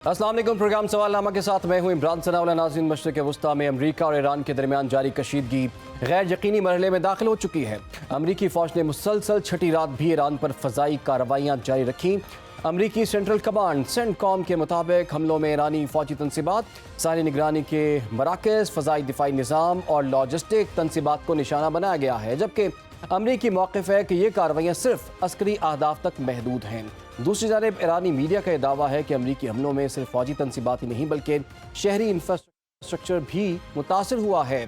अस्सलाम वालेकुम। प्रोग्राम सवालनामा के साथ मैं हूं इमरान सनाउल्लाह। नाज़रीन, मशरिक़ वस्ता में अमरीका और ईरान के दरमियान जारी कशीदगी गैर यकीनी मरहले में दाखिल हो चुकी है। अमरीकी फ़ौज ने मुसलसल छठी रात भी ईरान पर फ़ज़ाई कार्रवाइयाँ जारी रखी। अमरीकी सेंट्रल कमांड सेंटकॉम के मुताबिक हमलों में ईरानी फ़ौजी तनसीबात, सारी निगरानी के मराकज़, फ़ज़ाई दिफाई निज़ाम और लॉजिस्टिक तनसीबात को निशाना बनाया गया है, जबकि अमरीकी मौक़िफ़ है कि ये कार्रवाइयाँ सिर्फ अस्करी अहदाफ तक महदूद हैं। दूसरी जानिब ईरानी मीडिया का यह दावा है कि अमरीकी हमलों में सिर्फ फ़ौजी तनसीबात ही नहीं बल्कि शहरी इंफ्रास्ट्रक्चर भी मुतासर हुआ है।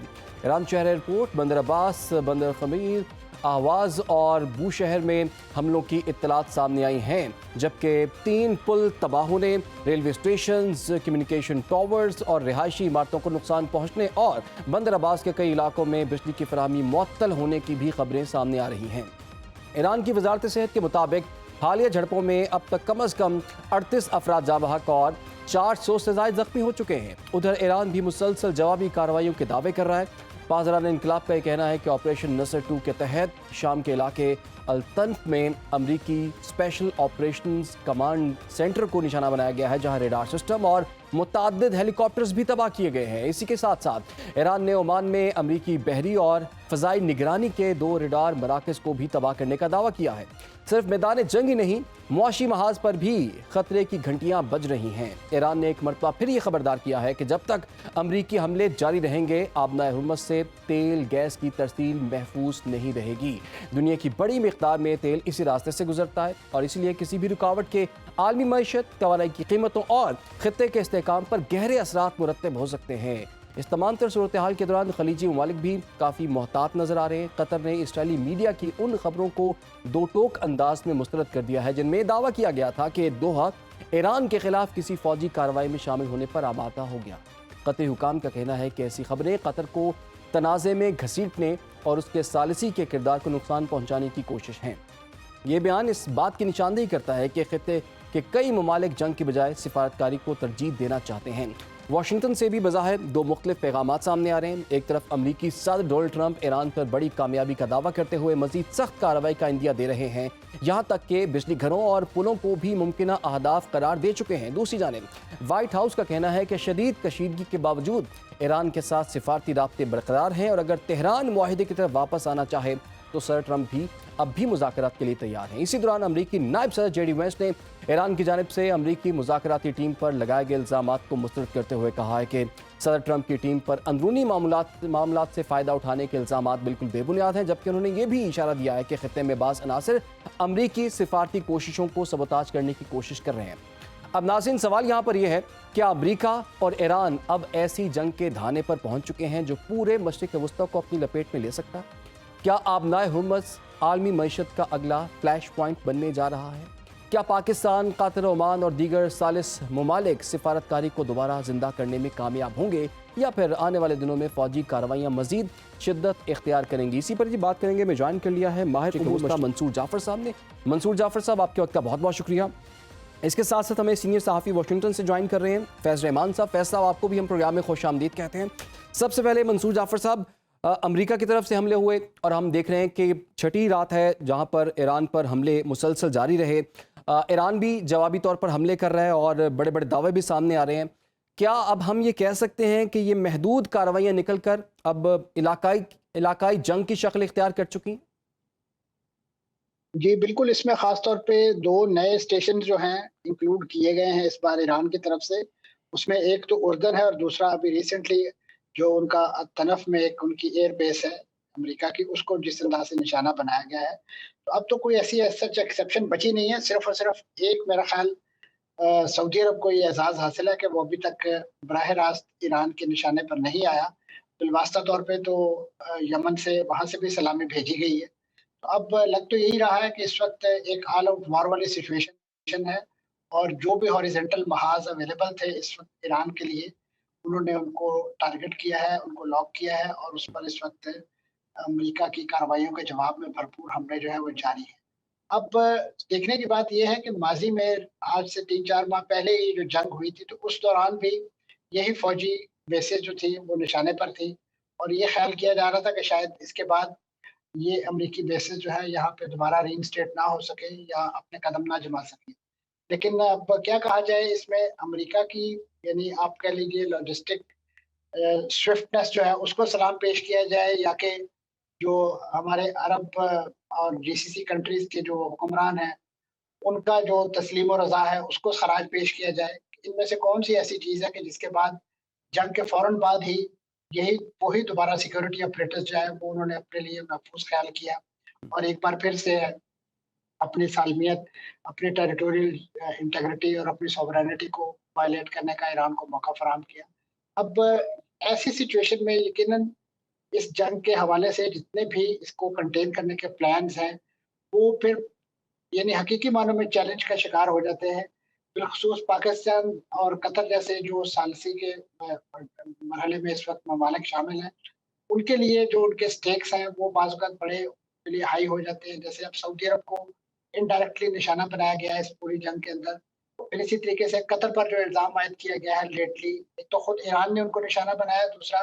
ईरान शहर एयरपोर्ट, बंदर अब्बास, बंदर खमीर, आवाज़ और बूशहर में हमलों की इत्तलात सामने आई हैं, जबकि 3 पुल तबाह होने, रेलवे स्टेशन, कम्युनिकेशन टावर्स और रिहायशी इमारतों को नुकसान पहुँचने और बंदर अब्बास के कई इलाकों में बिजली की फराहमी मुअत्तल होने की भी खबरें सामने आ रही हैं। ईरान की वजारत सेहत के मुताबिक हालिया झड़पों में अब तक कम अज़ कम 38 अफराद जाँ बहक और 400 से ज़ायद ज़ख्मी हो चुके हैं। उधर ईरान भी मुसलसल जवाबी कार्रवाइयों के दावे कर रहा है। पासदारान इनकलाब का यह कहना है कि ऑपरेशन नसर 2 के तहत शाम के इलाके अल-तन्फ में अमरीकी स्पेशल ऑपरेशंस कमांड सेंटर को निशाना बनाया गया है, जहां रेडार सिस्टम और मुतअद्दिद हेलीकॉप्टर्स भी तबाह किए गए हैं। इसी के साथ साथ ईरान ने ओमान में अमरीकी बहरी और फ़ज़ाई निगरानी के 2 रेडार मराकज़ को भी तबाह करने का दावा किया है। सिर्फ मैदान जंग ही नहीं, मुआशी महाज पर भी खतरे की घंटियां बज रही हैं। ईरान ने एक मरतबा फिर ये खबरदार किया है कि जब तक अमरीकी हमले जारी रहेंगे, आबनाए हुर्मुज़ से तेल गैस की तरसील महफूज नहीं रहेगी। दुनिया की बड़ी मिक़दार में तेल इसी रास्ते से गुजरता है और इसलिए किसी भी रुकावट के आलमी मईशत, तवानाई की कीमतों और खित्ते के इस्तेहकाम पर गहरे असरात मुरत्तब हो सकते हैं। इस तमाम तर सूरत हाल के दौरान खलीजी ममालिक भी काफ़ी मोहतात नजर आ रहे हैं। कतर ने इसराइली मीडिया की उन खबरों को दो टोक अंदाज में मुस्तरद कर दिया है जिनमें दावा किया गया था कि दोहा ईरान के खिलाफ किसी फौजी कार्रवाई में शामिल होने पर आमादा हो गया। कतरी हुकाम का कहना है कि ऐसी खबरें कतर को तनाज़े में घसीटने और उसके सालिसी के किरदार को नुकसान पहुँचाने की कोशिश हैं। ये बयान इस बात की निशानदेही करता है कि खित्ते के कई ममालिक जंग की बजाय सिफारतकारी को तरजीह देना चाहते हैं। वाशिंगटन से भी बज़ाहिर 2 मुख्तलिफ पैगामात सामने आ रहे हैं। एक तरफ अमरीकी सदर डोनाल्ड ट्रंप ईरान पर बड़ी कामयाबी का दावा करते हुए मजीद सख्त कार्रवाई का इंदिया दे रहे हैं, यहाँ तक कि बिजली घरों और पुलों को भी मुमकिन अहदाफ करार दे चुके हैं। दूसरी जानिब वाइट हाउस का कहना है कि शदीद कशीदगी के बावजूद ईरान के साथ सिफारती राब्ते बरकरार हैं और अगर तेहरान मुआहिदे की तरफ वापस आना चाहे तो सर ट्रंप भी अब भी मुज़ाकरात के लिए तैयार हैं। इसी दौरान अमरीकी नायब सदर जेडी वेंस ने ईरान की जानिब से अमरीकी मुज़ाकराती टीम पर लगाए गए इल्ज़ामात को मुस्तरद करते हुए कहा है कि सदर ट्रंप की टीम पर अंदरूनी मामलात से फ़ायदा उठाने के इल्ज़ामात बिल्कुल बेबुनियाद हैं, जबकि उन्होंने ये भी इशारा दिया है कि खित्ते में बाज़ अनासर अमरीकी सिफारती कोशिशों को सबोताज करने की कोशिश कर रहे हैं। अब नाज़रीन, सवाल यहाँ पर यह है, क्या अमरीका और ईरान अब ऐसी जंग के धाने पर पहुँच चुके हैं जो पूरे मशरिक़ वस्ता को अपनी लपेट में ले सकता है? क्या आबनाए हुर्मुज़ आलमी मईशत का अगला फ्लैश पॉइंट बनने जा रहा है? क्या पाकिस्तान, कतर, ओमान और दीगर सालिस ममालिक सिफारतकारी को दोबारा जिंदा करने में कामयाब होंगे या फिर आने वाले दिनों में फ़ौजी कार्रवाइयाँ मजीद शिद्दत इख्तियार करेंगी? इसी पर जी बात करेंगे। मैं ज्वाइन कर लिया है माहिर उमूर का मंसूर जाफ़र साहब ने। मंसूर जाफ़र साहब, आपके वक्त का बहुत बहुत शुक्रिया। इसके साथ साथ हमें सीनियर सहाफ़ी वाशिंगटन से ज्वाइन कर रहे हैं फैज़ रहमान साहब। फैज़ साहब, आपको भी हम प्रोग्राम में खुश आमदीद कहते हैं। सबसे पहले मंसूर जाफ़र साहब, अमेरिका की तरफ से हमले हुए और हम देख रहे हैं कि छठी रात है जहां पर ईरान पर हमले मुसलसल जारी रहे। ईरान भी जवाबी तौर पर हमले कर रहा है और बड़े बड़े दावे भी सामने आ रहे हैं। क्या अब हम ये कह सकते हैं कि ये महदूद कार्रवाइयाँ निकल कर अब इलाकाई जंग की शक्ल इख्तियार कर चुकी? जी, बिल्कुल। इसमें ख़ास तौर पे 2 नए स्टेशन जो हैं इंक्लूड किए गए हैं इस बार ईरान की तरफ से। उसमें एक तो उर्दन है और दूसरा अभी रिसेंटली जो उनका तनफ में एक उनकी एयर बेस है अमेरिका की, उसको जिस अंदाज़ से निशाना बनाया गया है। तो अब तो कोई ऐसी एज़ सच एक्सेप्शन बची नहीं है। सिर्फ़ और सिर्फ़ एक मेरा ख़्याल सऊदी अरब को ये एज़ाज़ हासिल है कि वो अभी तक बराह रास्त ईरान के निशाने पर नहीं आया। बिलवास्ता तौर पे तो यमन से वहाँ से भी सलामी भेजी गई है। अब लग तो यही रहा है कि इस वक़्त एक ऑल आउट वॉर वाली सिचुएशन है और जो भी हॉरिज़ॉन्टल महाज़ अवेलेबल थे इस वक़्त ईरान के लिए, उन्होंने उनको टारगेट किया है, उनको लॉक किया है और उस पर इस वक़्त अमेरिका की कार्रवाइयों के जवाब में भरपूर हमले जो है वो जारी हैं। अब देखने की बात ये है कि माज़ी में आज से 3-4 माह पहले ये जो जंग हुई थी, तो उस दौरान भी यही फ़ौजी बेसेस जो थी वो निशाने पर थी और ये ख़्याल किया जा रहा था कि शायद इसके बाद ये अमेरिकी बेसेस जो है यहाँ पे दोबारा रीइंस्टेट ना हो सके या अपने कदम ना जमा सके। लेकिन अब क्या कहा जाए इसमें अमेरिका की, यानी आप कह लीजिए लॉजिस्टिक स्विफ्टनेस जो है उसको सलाम पेश किया जाए, या कि जो हमारे अरब और जीसीसी कंट्रीज़ के जो हुक्मरान हैं, उनका जो तस्लीम और रज़ा है उसको खराज पेश किया जाए। इनमें से कौन-सी ऐसी चीज़ है कि जिसके बाद जंग के फ़ौरन बाद ही यही वही दोबारा सिक्योरिटी ऑपरेटर्स जो है वो उन्होंने अपने लिए महफूज़ ख़्याल किया और एक बार फिर से अपनी सालमियत, अपनी टेरिटोरियल इंटीग्रिटी और अपनी सॉवरेनिटी को वायलेट करने का ईरान को मौका फराहम किया। अब ऐसी सिचुएशन में यकीनन इस जंग के हवाले से जितने भी इसको कंटेन करने के प्लान्स हैं, वो फिर यानी हकीकी मानों में चैलेंज का शिकार हो जाते हैं। बिलख़ुसूस पाकिस्तान और कतर जैसे जो सालिसी के मरहले में इस वक़्त ममालिक शामिल हैं, उनके लिए जो उनके स्टेक्स हैं वो बाज़ औक़ात बड़े उनके लिए हाई हो जाते हैं। जैसे अब सऊदी अरब को इनडायरेक्टली निशाना बनाया गया है इस पूरी जंग के अंदर। फिर इसी तरीके से कतर पर जो इल्ज़ाम आयद किया गया है लेटली, एक तो खुद ईरान ने उनको निशाना बनाया, दूसरा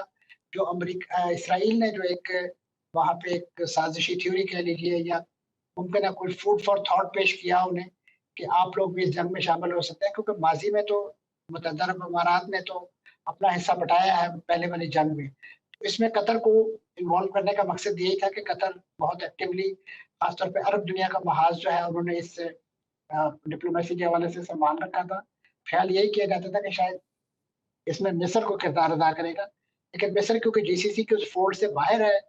जो इसराइल ने जो एक वहाँ पे एक साज़िशी थ्योरी कह लीजिए, या मुमकिन है कोई फूड फॉर थॉट पेश किया उन्हें कि आप लोग भी इस जंग में शामिल हो सकते हैं, क्योंकि माज़ी में तो मुत्तहदा अरब अमारात ने तो अपना हिस्सा बँटाया है पहले वाली जंग में। इसमें कतर को इन्वॉल्व करने का मकसद यही था कि कतर बहुत एक्टिवली ख़ासतौर पे अरब दुनिया का महाज़ जो है उन्होंने इस डिप्लोमेसी के हवाले से संभाल रखा था। ख़्याल यही किया जाता था कि शायद इसमें मिस्र को किरदार अदा करेगा। लेकिन मिस्र क्योंकि जीसीसी के उस फ़ोल्ड से बाहर है,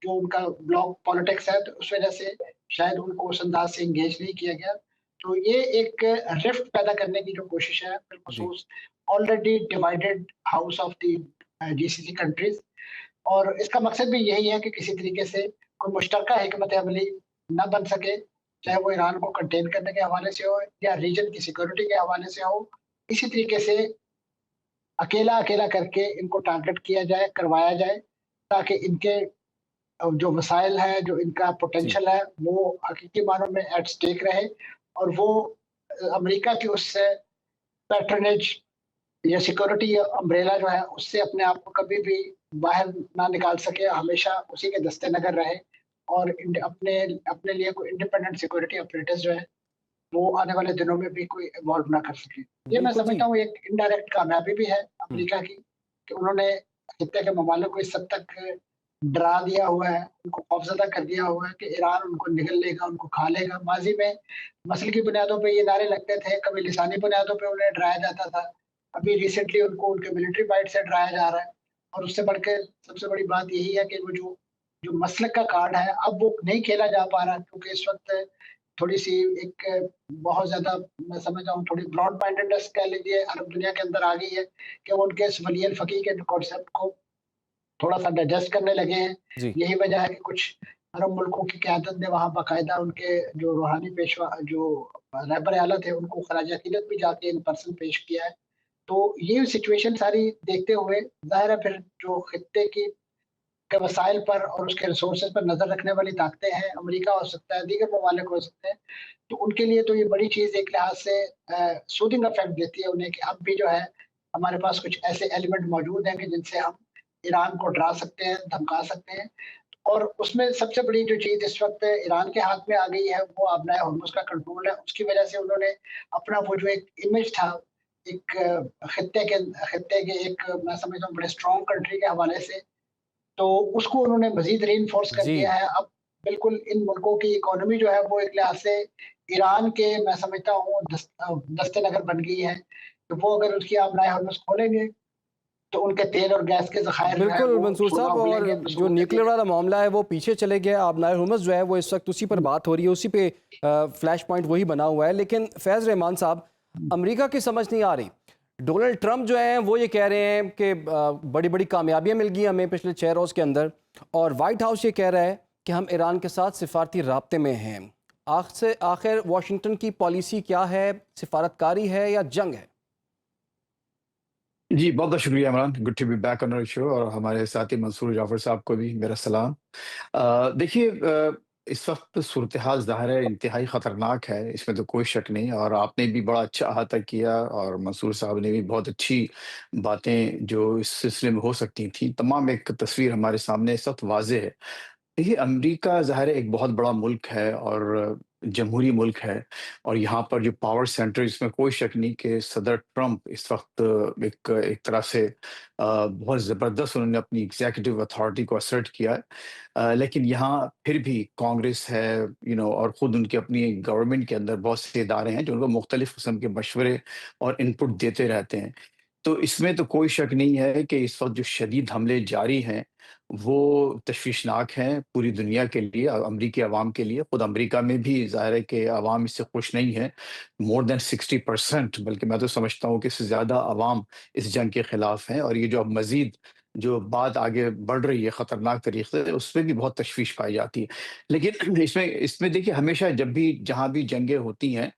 जो उनका ब्लॉक पॉलिटिक्स है, तो उस वज़ह से शायद उनको उस अंदाज़ से एंगेज नहीं किया गया। तो ये एक रिफ्ट पैदा करने की जो कोशिश है, जी। बिलख़ुसूस already divided house of the GCC countries, और इसका मकसद भी यही है कि किसी तरीके से कोई मुश्तरका हिकमत अमली ना बन सके, चाहे वो ईरान को कंटेन करने के हवाले से हो या रीजन की सिक्योरिटी के हवाले से हो। इसी तरीके से अकेला-अकेला करके इनको टारगेट किया जाए, करवाया जाए, ताकि इनके जो वसाइल हैं, जो इनका जी। पोटेंशियल है, वो हकीकी मानों में एट स्टेक रहे, और वो अमेरिका की उस पैट्रनेज या सिक्योरिटी अम्ब्रेला जो है, उससे अपने आप को कभी भी बाहर ना निकाल सके, हमेशा उसी के दस्ते-नगर रहे, और अपने अपने लिए कोई इंडिपेंडेंट सिक्योरिटी ऑपरेटर्स जो है, वो आने वाले दिनों में भी कोई इवॉल्व ना कर सके। ये मैं बिल्कुल जी। समझता हूँ एक इनडायरेक्ट कामयाबी भी है हुँ। अमेरिका की, कि उन्होंने खित्ते के ममालिक को इस हद तक डरा दिया हुआ है, उनको खौफ़ज़दा कर दिया हुआ है कि ईरान उनको निगल लेगा, उनको खा लेगा। माज़ी में मसल की बुनियादों पे ये नारे लगते थे, कभी लिसानी बुनियादों पे उन्हें डराया जाता था। अभी रिसेंटली उनको उनके मिलिट्री बाइट से डराया जा रहा है, और उससे बढ़ के सबसे बड़ी बात यही है कि वो जो जो मसलक का कार्ड है, अब वो नहीं खेला जा पा रहा, क्योंकि इस वक़्त थोड़ी-सी एक बहुत ज़्यादा, मैं समझ रहा हूँ, थोड़ी ब्रॉड माइंडेडनेस कह लीजिए अरब दुनिया के अंदर आ गई है, कि वो उनके इस वली अल फ़कीह के कॉन्सेप्ट को थोड़ा-सा डाइजेस्ट करने लगे हैं। जी। यही वजह है कि कुछ अरब मुल्कों की क़यादत ने वहाँ बाकायदा उनके जो रूहानी पेशवा जो रहबर आला थे, उनको ख़राज अक़ीदत भी जाके इन पर्सन पेश किया है। तो ये सिचुएशन सारी देखते हुए ज़ाहिर है फिर जो खित्ते की के वसाइल पर और उसके रिसोर्सेज़ पर नज़र रखने वाली ताकतें हैं, अमेरिका हो सकता है, दीगर ममालिक हो सकते हैं, तो उनके लिए तो ये बड़ी चीज़ एक लिहाज़ से सूदिंग इफ़ेक्ट देती है उन्हें, कि अब भी जो है हमारे पास कुछ ऐसे एलिमेंट मौजूद हैं कि जिनसे हम ईरान को डरा सकते हैं, धमका सकते हैं। और उसमें सबसे बड़ी जो चीज़ इस वक़्त ईरान के हाथ में आ गई है, वो अबनाए होर्मुज़ का कंट्रोल है। उसकी वजह से उन्होंने अपना वो जो एक इमेज था, एक खित्ते के एक, मैं समझता हूँ, बड़े स्ट्रॉन्ग कंट्री के हवाले से, तो उसको उन्होंने मज़ीद रीइन्फोर्स कर जी। दिया है। अब बिल्कुल इन मुल्कों की इकोनॉमी जो है वो एक लिहाज़ से ईरान के, मैं समझता हूँ, दस्ते-नगर बन गई है। तो वो अगर उसकी आप अबनाए होर्मुज़ खोलेंगे, तो उनके तेल और गैस के ज़खायर जो है बिल्कुल वो मंसूर सोना साहब, और उगलेंगे जो मसरूक़ न्यूक्लियर तरीके वाला मामला है वो पीछे चले गया। आबनार हुर्मुज़ जो है वो इस वक्त उसी पर से। बात हो रही है, उसी पे फ्लैश पॉइंट वही बना हुआ है। लेकिन फैज़ रहमान साहब, अमेरिका की समझ नहीं आ रही। डोनाल्ड ट्रंप जो हैं वो ये कह रहे हैं कि बड़ी बड़ी कामयाबियां मिल गई हमें पिछले 6 रोज़ के अंदर, और वाइट हाउस ये कह रहा है कि हम ईरान के साथ सिफारती राब्ते में हैं। आखिर वाशिंगटन की पॉलिसी क्या है? सिफारतकारी है या जंग है? जी, बहुत-बहुत शुक्रिया Imran, good to be back on our show, और हमारे साथी मंसूर जाफ़र साहब को भी मेरा सलाम। देखिए, इस वक़्त सूरत-ए-हाल ज़ाहिर है इंतहाई ख़तरनाक है, इसमें तो कोई शक नहीं, और आपने भी बड़ा अच्छा अहाता किया, और मंसूर साहब ने भी बहुत अच्छी बातें जो इस सिलसिले में हो सकती थी, तमाम एक तस्वीर हमारे सामने इस वक़्त वाज़ेह है। देखिए, अमेरिका ज़ाहिर है एक बहुत बड़ा मुल्क है, और जमहूरी मुल्क है और यहाँ पर जो पावर सेंटर, इसमें कोई शक नहीं कि सदर ट्रंप इस वक्त एक एक तरह से बहुत ज़बरदस्त उन्होंने अपनी एग्जीक्यूटिव अथॉरिटी को असर्ट किया है। लेकिन यहाँ फिर भी कांग्रेस है, और खुद उनकी अपनी गवर्नमेंट के अंदर बहुत से इदारे हैं जो उनको मुख्तलिफ किस्म के मशवरे और इनपुट देते रहते हैं। तो इसमें तो कोई शक नहीं है कि इस वक्त जो शदीद हमले जारी हैं वो तशवीशनाक हैं पूरी दुनिया के लिए, अमरीकी अवाम के लिए। खुद अमरीका में भी ज़ाहिर है कि अवाम इससे खुश नहीं है। मोर देन 60%, बल्कि मैं तो समझता हूँ कि इससे ज़्यादा अवाम इस जंग के खिलाफ हैं, और ये जो अब मज़ीद जो बात आगे बढ़ रही है ख़तरनाक तरीके से, उसमें भी बहुत तशवीश पाई जाती है। लेकिन इसमें इसमें देखिए, हमेशा जब भी जहाँ भी जंगें होती हैं,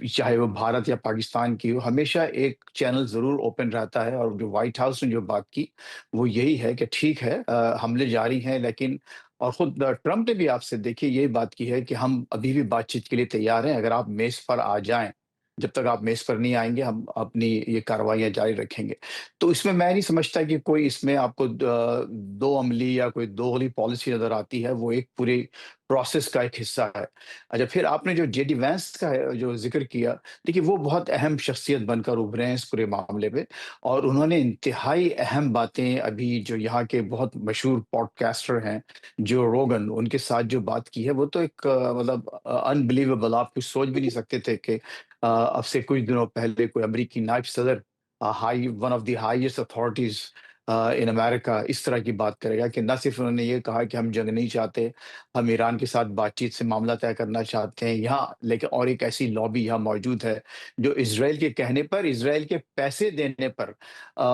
चाहे वो भारत या पाकिस्तान की हो, हमेशा एक चैनल ज़रूर ओपन रहता है, और जो व्हाइट हाउस ने जो बात की वो यही है कि ठीक है, हमले जारी हैं, लेकिन और खुद ट्रंप ने भी आपसे देखिए यही बात की है कि हम अभी भी बातचीत के लिए तैयार हैं, अगर आप मेज़ पर आ जाएँ। जब तक आप मेज़ पर नहीं आएँगे, हम अपनी ये कार्रवाइयाँ जारी रखेंगे। तो इसमें मैं नहीं समझता कि कोई इसमें आपको दो अमली या कोई दोगली पॉलिसी नज़र आती है, वो एक पूरी प्रोसेस का एक हिस्सा है। अच्छा, फिर आपने जो जेडी वैंस का जो ज़िक्र किया, देखिए वो बहुत अहम शख्सियत बनकर उभरे हैं इस पूरे मामले में, और उन्होंने इंतहाई अहम बातें अभी जो यहाँ के बहुत मशहूर पॉडकास्टर हैं, जो रोगन, उनके साथ जो बात की है, वो तो एक मतलब अनबिलीवेबल, आप कुछ सोच भी नहीं सकते थे कि अब से कुछ दिनों पहले कोई अमेरिकी नायब सदर, high one of the highest authorities in America, इस तरह की बात करेगा कि ना सिर्फ उन्होंने ये कहा कि हम जंग नहीं चाहते, हम ईरान के साथ बातचीत से मामला तय करना चाहते हैं यहाँ, लेकिन और एक ऐसी लॉबी यहाँ मौजूद है जो इज़राइल के कहने पर, इज़राइल के पैसे देने पर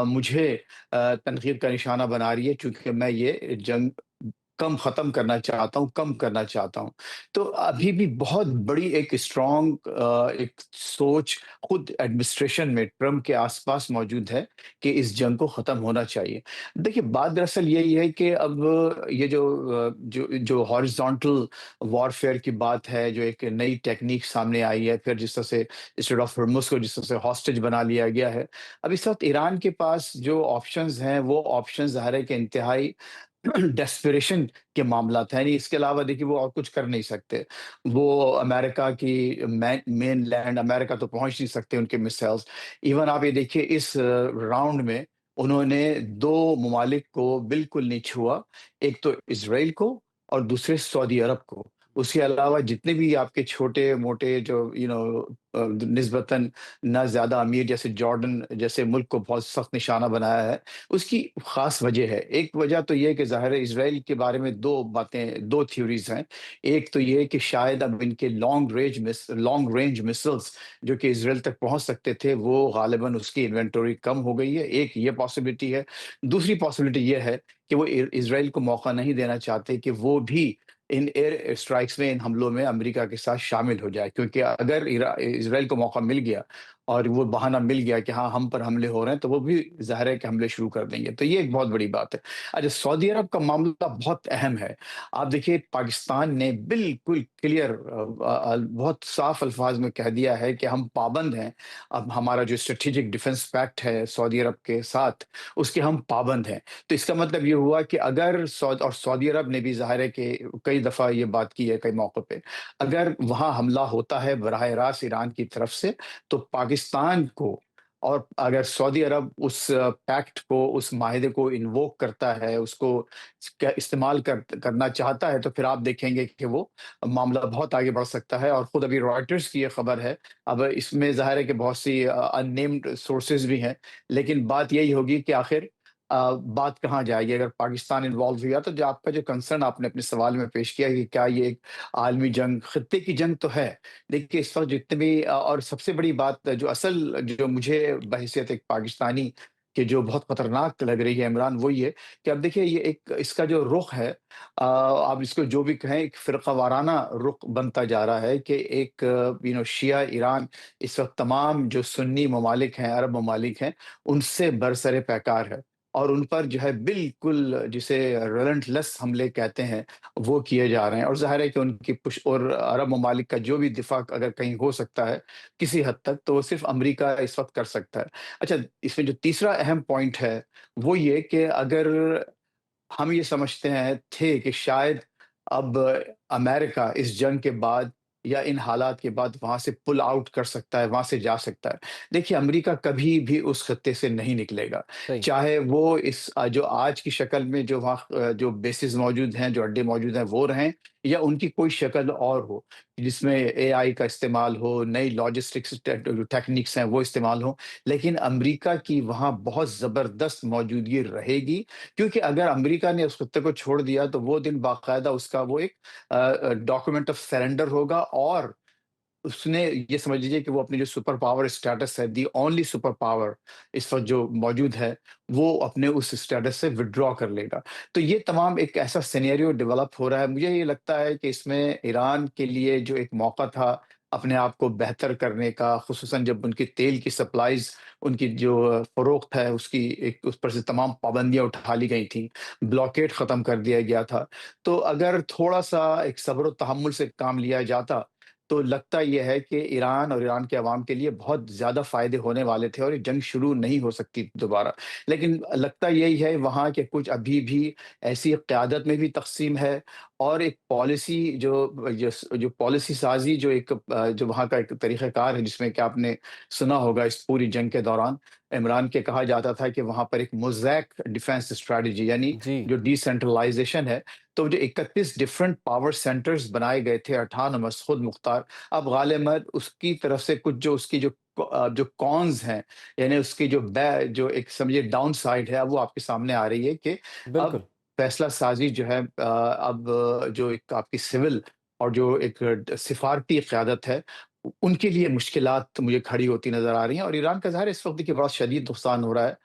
मुझे तनकीद का निशाना बना रही है, चूँकि मैं ये जंग ख़त्म करना चाहता हूँ, कम करना चाहता हूँ। तो अभी भी बहुत बड़ी एक स्ट्रॉन्ग एक सोच खुद एडमिनिस्ट्रेशन में ट्रम्प के आस-पास मौजूद है कि इस जंग को ख़त्म होना चाहिए। देखिए, बात दरअसल यही है कि अब ये जो हॉरिज़ॉन्टल वॉरफेयर की बात है, जो एक नई टेक्नीक सामने आई है, फिर जिस तरह से स्ट्रेट ऑफ हॉर्मुज़ को जिस तरह से हॉस्टेज बना लिया गया है। अब इस वक़्त ईरान के पास जो ऑप्शंस हैं, वो ऑप्शंस ज़ाहिर है कि इंतहाई डेस्परेशन के मामलात हैं, नहीं इसके अलावा देखिए वो और कुछ कर नहीं सकते। वो अमेरिका की मेन लैंड अमेरिका तो पहुँच नहीं सकते उनके मिसाइल्स। इवन आप ये देखिए, इस राउंड में उन्होंने 2 ममालिक को बिल्कुल नहीं छुआ, एक तो इज़राइल को और दूसरे सऊदी अरब को। उसके अलावा जितने भी आपके छोटे-मोटे जो निस्बतन ना ज़्यादा अमीर, जैसे जॉर्डन जैसे मुल्क को बहुत सख्त निशाना बनाया है, उसकी ख़ास वजह है। एक वजह तो ये है कि ज़ाहिर है इज़राइल के बारे में 2 बातें, 2 थ्योरीज़ हैं। एक तो ये है कि शायद अब इनके लॉन्ग रेंज मिसाइल्स जो कि इज़राइल तक पहुँच सकते थे, वो ग़ालिबन उसकी इन्वेंटरी कम हो गई है, एक ये पॉसिबिलिटी है। दूसरी पॉसिबिलिटी ये है कि वो इज़राइल को मौका नहीं देना चाहते कि वो भी इन एयर स्ट्राइक्स में, इन हमलों में अमेरिका के साथ शामिल हो जाए, क्योंकि अगर इज़राइल को मौका मिल गया और वो बहाना मिल गया कि हाँ, हम पर हमले हो रहे हैं, तो वो भी ज़ाहिर है कि हमले शुरू कर देंगे। तो ये एक बहुत बड़ी बात है। अच्छा, सऊदी अरब का मामला बहुत अहम है। आप देखिए, पाकिस्तान ने बिल्कुल क्लियर बहुत साफ अल्फाज में कह दिया है कि हम पाबंद हैं। अब हमारा जो स्ट्रेटेजिक डिफेंस पैक्ट है सऊदी अरब के साथ, उसके हम पाबंद हैं। तो इसका मतलब ये हुआ कि अगर सऊदी अरब ने भी ज़ाहिर है कि कई दफ़ा ये बात की है कई मौक़ों पे, अगर वहाँ हमला होता है बराह रास्त ईरान की तरफ से, तो पाकिस्तान को, और अगर सऊदी अरब उस पैक्ट को, उस माहिदे को इन्वोक करता है, उसको इस्तेमाल करना चाहता है, तो फिर आप देखेंगे कि वो मामला बहुत आगे बढ़ सकता है। और खुद अभी रॉयटर्स की ये खबर है। अब इसमें ज़ाहिर है कि बहुत सी अननेम्ड सोर्सेज भी हैं, लेकिन बात यही होगी कि आखिर बात कहाँ जाएगी अगर पाकिस्तान इन्वॉल्व हुआ। तो जो आपका जो कंसर्न आपने अपने सवाल में पेश किया कि क्या ये एक आलमी जंग, खित्ते की जंग तो है। देखिए, इस वक़्त जितने भी और सबसे बड़ी बात जो असल जो मुझे बहैसियत एक पाकिस्तानी कि जो बहुत खतरनाक लग रही है इमरान, वो ये कि अब देखिए ये एक इसका जो रुख है, आप इसको जो भी कहें, एक फ़िरक़ा वाराना रुख बनता जा रहा है कि एक शिया ईरान इस वक़्त तमाम जो सुन्नी ममालिक हैं, अरब ममालिक हैं, उनसे बरसरे पैकार है। और उन पर जो है बिल्कुल जिसे रिलेंटलेस हमले कहते हैं, वो किए जा रहे हैं, और ज़ाहिर है कि उनकी और अरब ममालिक का जो भी दिफ़ा अगर कहीं हो सकता है किसी हद तक, तो वो सिर्फ़ अमेरिका इस वक़्त कर सकता है। अच्छा, इसमें जो तीसरा अहम पॉइंट है, वो ये कि अगर हम ये समझते हैं थे कि शायद अब अमेरिका इस जंग के बाद या इन हालात के बाद वहाँ से पुल आउट कर सकता है, वहाँ से जा सकता है। देखिए, अमेरिका कभी भी उस खत्ते से नहीं निकलेगा। सही। चाहे वो जो आज की शक्ल में जो वहाँ जो बेसेस मौजूद हैं, जो अड्डे मौजूद हैं, वो रहें या उनकी कोई शक्ल और हो, जिसमें एआई का इस्तेमाल हो, नई लॉजिस्टिक्स टेक्निक्स हैं, वो इस्तेमाल हो। लेकिन अमेरिका की वहाँ बहुत ज़बरदस्त मौजूदगी रहेगी, क्योंकि अगर अमेरिका ने उस खत्ते को छोड़ दिया, तो वो दिन बाकायदा उसका वो एक डॉक्यूमेंट ऑफ सरेंडर होगा और उसने ये समझ लीजिए कि वो अपनी जो सुपर पावर स्टेटस है, दी ओनली सुपर पावर इस वक़्त जो मौजूद है, वो अपने उस स्टेटस से विथड्रॉ कर लेगा। तो ये तमाम एक ऐसा सिनेरियो डेवलप हो रहा है। मुझे ये लगता है कि इसमें ईरान के लिए जो एक मौका था अपने आप को बेहतर करने का, ख़ुसूसन जब उनकी तेल की सप्लाइज़, उनकी जो फ़रोख्त है, उसकी एक उस पर से तमाम पाबंदियाँ उठा ली गई थीं, ब्लॉकेड ख़त्म कर दिया गया था। तो अगर थोड़ा-सा एक सब्र और तहम्मुल से काम लिया जाता, तो लगता ये है कि ईरान और ईरान के अवाम के लिए बहुत ज़्यादा फ़ायदे होने वाले थे और ये जंग शुरू नहीं हो सकती दोबारा। लेकिन लगता यही है वहाँ के कुछ अभी भी ऐसी क़यादत में भी तक़सीम है और एक पॉलिसी जो पॉलिसी साज़ी जो वहाँ का एक तरीक़ाकार है, जिसमें कि आपने सुना होगा इस पूरी जंग के दौरान इमरान के कहा जाता था कि वहाँ पर एक मोज़ैक डिफेंस स्ट्रैटेजी, यानी जी। जो डिसेंट्रलाइज़ेशन है, तो जो 31 डिफरेंट पावर सेंटर्स बनाए गए थे ऑटोनॉमस खुद मुख्तार, अब गालिबन उसकी तरफ से कुछ जो उसकी जो कॉन्स हैं, यानी उसकी जो एक समझिए डाउन साइड है, अब वो आपके सामने आ रही है कि अब बिल्कुल। फैसला साज़ी जो है अब जो एक आपकी सिविल और जो एक सिफारती क़यादत है, उनके लिए मुश्किलात मुझे खड़ी होती नज़र आ रही हैं और ईरान का ज़ाहिर है इस वक़्त देखिए बड़ा शदीद नुकसान हो रहा है।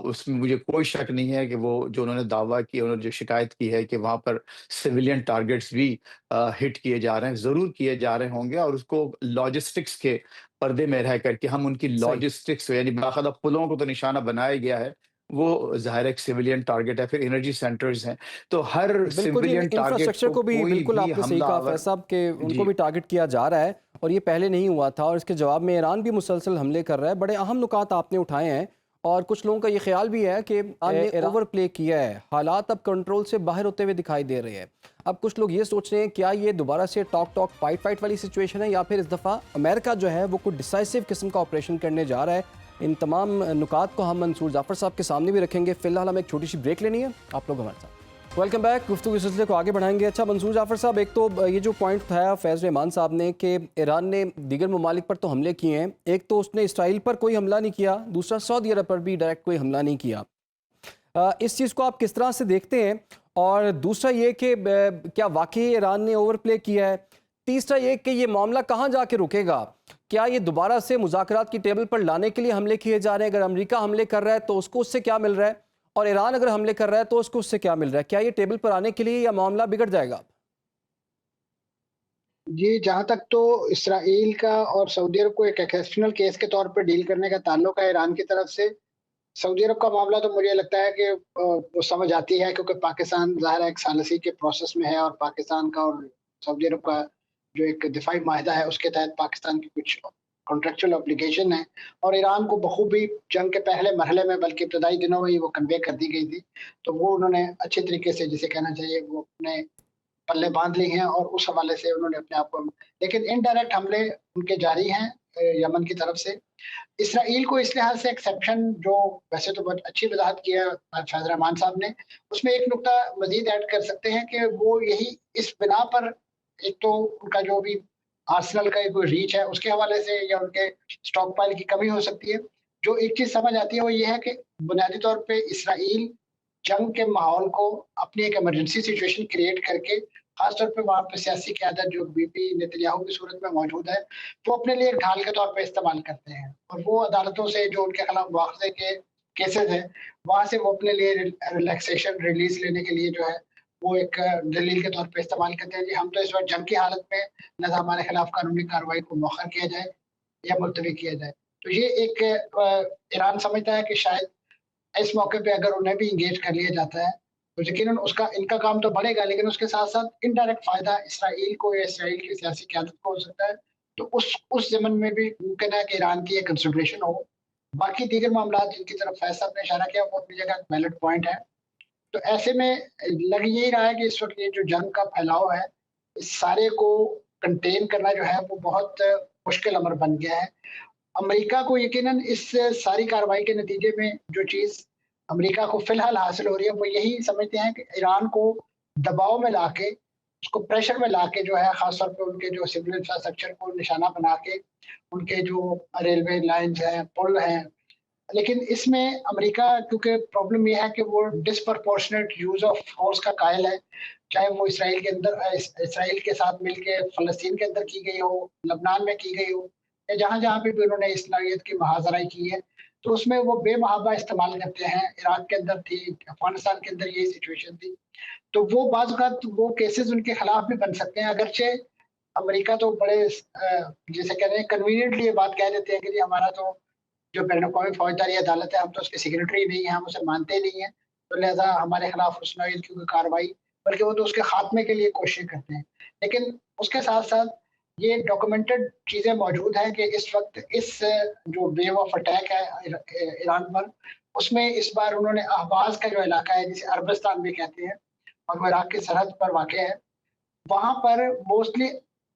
उसमें मुझे कोई शक नहीं है कि वो जो उन्होंने दावा किया, उन्होंने जो शिकायत की है कि वहाँ पर सिविलियन टारगेट्स भी हिट किए जा रहे हैं, ज़रूर किए जा रहे होंगे और उसको लॉजिस्टिक्स के पर्दे में रह कर के हम उनकी सही। लॉजिस्टिक्स यानी बाकायदा पुलों को तो निशाना बनाया गया है, वो ज़ाहिर है एक सिविलियन टारगेट है, फिर एनर्जी सेंटर्स हैं, तो हर बिल्कुल, ये सिविलियन टारगेट इंफ्रास्ट्रक्चर को को भी कोई बिल्कुल भी आपने सही कहा हमलावर। फैज़ साहब कि उनको जी, भी टारगेट किया जा रहा है और ये पहले नहीं हुआ था और इसके जवाब में ईरान भी मुसलसल हमले कर रहा है। बड़े अहम नुकात आपने उठाए हैं और कुछ लोगों का ये ख्याल भी है कि ईरान ने ओवर प्ले किया है, हालात अब कंट्रोल से बाहर होते हुए दिखाई दे रहे हैं। अब कुछ लोग ये सोच रहे हैं क्या ये दोबारा से टॉक फाइट फाइट वाली सिचुएशन है या फिर इस दफ़ा अमेरिका जो है वो कुछ डिसाइसिव किस्म का ऑपरेशन करने जा रहा है। इन तमाम नुकात को हम मंसूर जाफ़र साहब के सामने भी रखेंगे। फ़िलहाल हमें एक छोटी सी ब्रेक लेनी है, आप लोग हमारे साथ। Welcome back. गुफ्तगू के सिलसिले को आगे बढ़ाएंगे। अच्छा मंसूर जाफ़र साहब, एक तो ये जो पॉइंट उठाया फैज़ रहमान साहब ने कि ईरान ने दीगर ममालिक पर तो हमले किए हैं, एक तो उसने इसराइल पर कोई हमला नहीं किया, दूसरा सऊदी अरब पर भी डायरेक्ट कोई हमला नहीं किया। इस चीज़ को आप किस तरह से देखते हैं? और दूसरा ये कि क्या वाकई ईरान ने ओवर प्ले किया है? तीसरा ये कि ये मामला कहाँ जाके रुकेगा? क्या ये दोबारा से मुज़ाकरात की टेबल पर लाने के लिए हमले किए जा रहे हैं? अगर अमेरिका हमले कर रहा है तो उसको उससे क्या मिल रहा है? और ईरान अगर हमले कर रहा है तो उसको उससे क्या मिल रहा है? क्या ये टेबल पर आने के लिए या मामला बिगड़ जाएगा? जी, जहाँ तक तो इसराइल का और सऊदी अरब को एक एक्सेप्शनल केस के तौर पे डील करने का ताल्लुक है ईरान की तरफ से। सऊदी अरब का मामला तो मुझे लगता है कि वो समझ आती है, क्योंकि पाकिस्तान ज़ाहिर है एक सालिसी के प्रोसेस में है और पाकिस्तान का और सऊदी अरब का जो एक दिफाई माहिदा है, उसके तहत पाकिस्तान की कुछ कॉन्ट्रेक्चुअल ऑब्लिगेशन है और ईरान को बखूबी जंग के पहले मरहले में, बल्कि इब्तदाई दिनों में ही वो कन्वे कर दी गई थी। तो वो उन्होंने अच्छे तरीके से, जिसे कहना चाहिए, वो अपने पल्ले बाँध ली हैं और उस हवाले से उन्होंने अपने आप को, लेकिन इनडायरेक्ट हमले उनके जारी हैं यमन की तरफ से। इसराइल को इस लिहाज से एक्सेप्शन, जो वैसे तो बहुत अच्छी वजाहत की है फैज़ रहमान साहब ने, उसमें एक नुकता मज़ीद ऐड कर सकते हैं कि वो यही इस बिना पर, एक तो उनका जो भी आर्सेनल का कोई रीच है उसके हवाले से या उनके स्टॉक पाइल की कमी हो सकती है। जो एक चीज़ समझ आती है वो ये है कि बुनियादी तौर पे इसराइल जंग के माहौल को अपनी एक इमरजेंसी सिचुएशन क्रिएट करके, खासतौर पे वहाँ पे सियासी क़यादत जो बीबी नेतन्याहू की सूरत में मौजूद है, वो अपने लिए एक ढाल के तौर पे इस्तेमाल करते हैं और वो अदालतों से जो उनके खिलाफ मुआवज़े के केसेज़ हैं, वहाँ से वो अपने लिए रिलैक्सेशन रिलीज़ लेने के लिए जो है, वो एक दलील के तौर पे इस्तेमाल करते हैं कि हम तो इस वक़्त जंग की हालत में, लिहाज़ा हमारे खिलाफ कानूनी कार्रवाई को मौखर किया जाए या मुलतवी किया जाए। तो ये एक ईरान समझता है कि शायद इस मौके पे अगर उन्हें भी एंगेज कर लिया जाता है, तो यकीनन उसका इनका काम तो बढ़ेगा, लेकिन उसके साथ-साथ इनडायरेक्ट फ़ायदा इसराइल को या इसराइल की सियासी क़यादत को हो सकता है। तो उस ज़मन में भी मुमकिन है कि ईरान की ये कंसिडरेशन हो। बाकी दीगर मामलात जिनकी तरफ फैज़ साहब ने इशारा किया, वो अपनी जगह वैलिड पॉइंट है। तो ऐसे में लग यही रहा है कि इस वक़्त ये जो जंग का फैलाव है, इस सारे को कंटेन करना जो है वो बहुत मुश्किल अमर बन गया है। अमेरिका को यकीनन इस सारी कार्रवाई के नतीजे में जो चीज़ अमेरिका को फ़िलहाल हासिल हो रही है, वो यही समझते हैं कि ईरान को दबाव में लाके, उसको प्रेशर में लाके जो है ख़ास तौर पे उनके जो सिविल इंफ्रास्ट्रक्चर को निशाना बना के, उनके जो रेलवे लाइन्स हैं, पुल हैं, लेकिन इसमें अमेरिका क्योंकि प्रॉब्लम ये है कि वो डिस्प्रपोर्शनेट यूज़ ऑफ फ़ोर्स का कायल है, चाहे वो इसराइल के अंदर इसराइल के साथ मिलके फ़लस्तीन के अंदर की गई हो, लबनान में की गई हो, या जहाँ-जहाँ पे भी उन्होंने इस नौइयत की महाज़राई की है, तो उसमें वो बेमहाबा इस्तेमाल करते हैं। इराक के अंदर थी, अफ़गानिस्तान के अंदर यही सिचुएशन थी। तो वो बाज़ औक़ात वो केसेज़ उनके खिलाफ भी बन सकते हैं, अगरचे अमेरिका तो बड़े जिसे कह रहे हैं कन्वीनिएंटली ये बात कह देते हैं कि जी हमारा तो जो बैन-अ-अक़वामी फ़ौजदारी अदालत है, हम तो उसके सिग्नेटरी नहीं हैं, हम उसे मानते नहीं हैं, तो लिहाज़ा हमारे खिलाफ उस नौइयत की कोई कार्रवाई, बल्कि वो तो उसके खात्मे के लिए कोशिश करते हैं। लेकिन उसके साथ-साथ ये डॉक्यूमेंटेड चीज़ें मौजूद हैं कि इस वक़्त इस जो वेव ऑफ अटैक है ईरान पर, उसमें इस बार उन्होंने अहवाज़ का जो इलाका है, जिसे अरबिस्तान भी कहते हैं और वो इराक की सरहद पर वाक़ है, वहाँ पर मोस्टली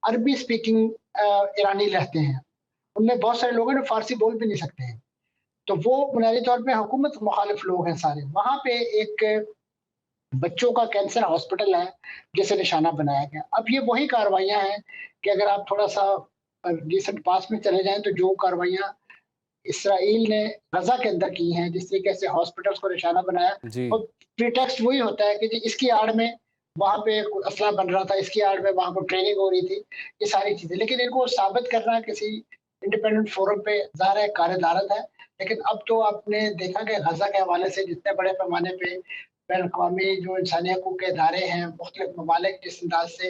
अरबी स्पीकिंग ईरानी रहते हैं। उनमें बहुत सारे लोग हैं जो फ़ारसी बोल भी नहीं सकते हैं। तो वो बुनियादी तौर पे हुकूमत मुखालिफ लोग हैं सारे। वहाँ पे एक बच्चों का कैंसर हॉस्पिटल है, जिसे निशाना बनाया गया। अब ये वही कार्रवाइयाँ हैं कि अगर आप थोड़ा-सा रिसेंट पास्ट में चले जाएँ तो जो कार्रवाइयाँ इसराइल ने गज़ा के अंदर की हैं, जिस तरीके से हॉस्पिटल्स को निशाना बनाया जी। और प्रीटेक्स्ट वही होता है कि जी इसकी आड़ में वहाँ पे असला बन रहा था, इसकी आड़ में वहाँ पे ट्रेनिंग हो रही थी, ये सारी चीज़ें। लेकिन इनको साबित करना किसी इंडिपेंडेंट फोरम पे ज़ाहिर है कार्य-ए-दारत है। लेकिन अब तो आपने देखा कि गज़ा के हवाले से जितने बड़े पैमाने पे बैन-अ-क़वामी जो इंसानी हकूक़ के इदारे हैं, मुख़्तलिफ़ ममालिक जिस अंदाज़ से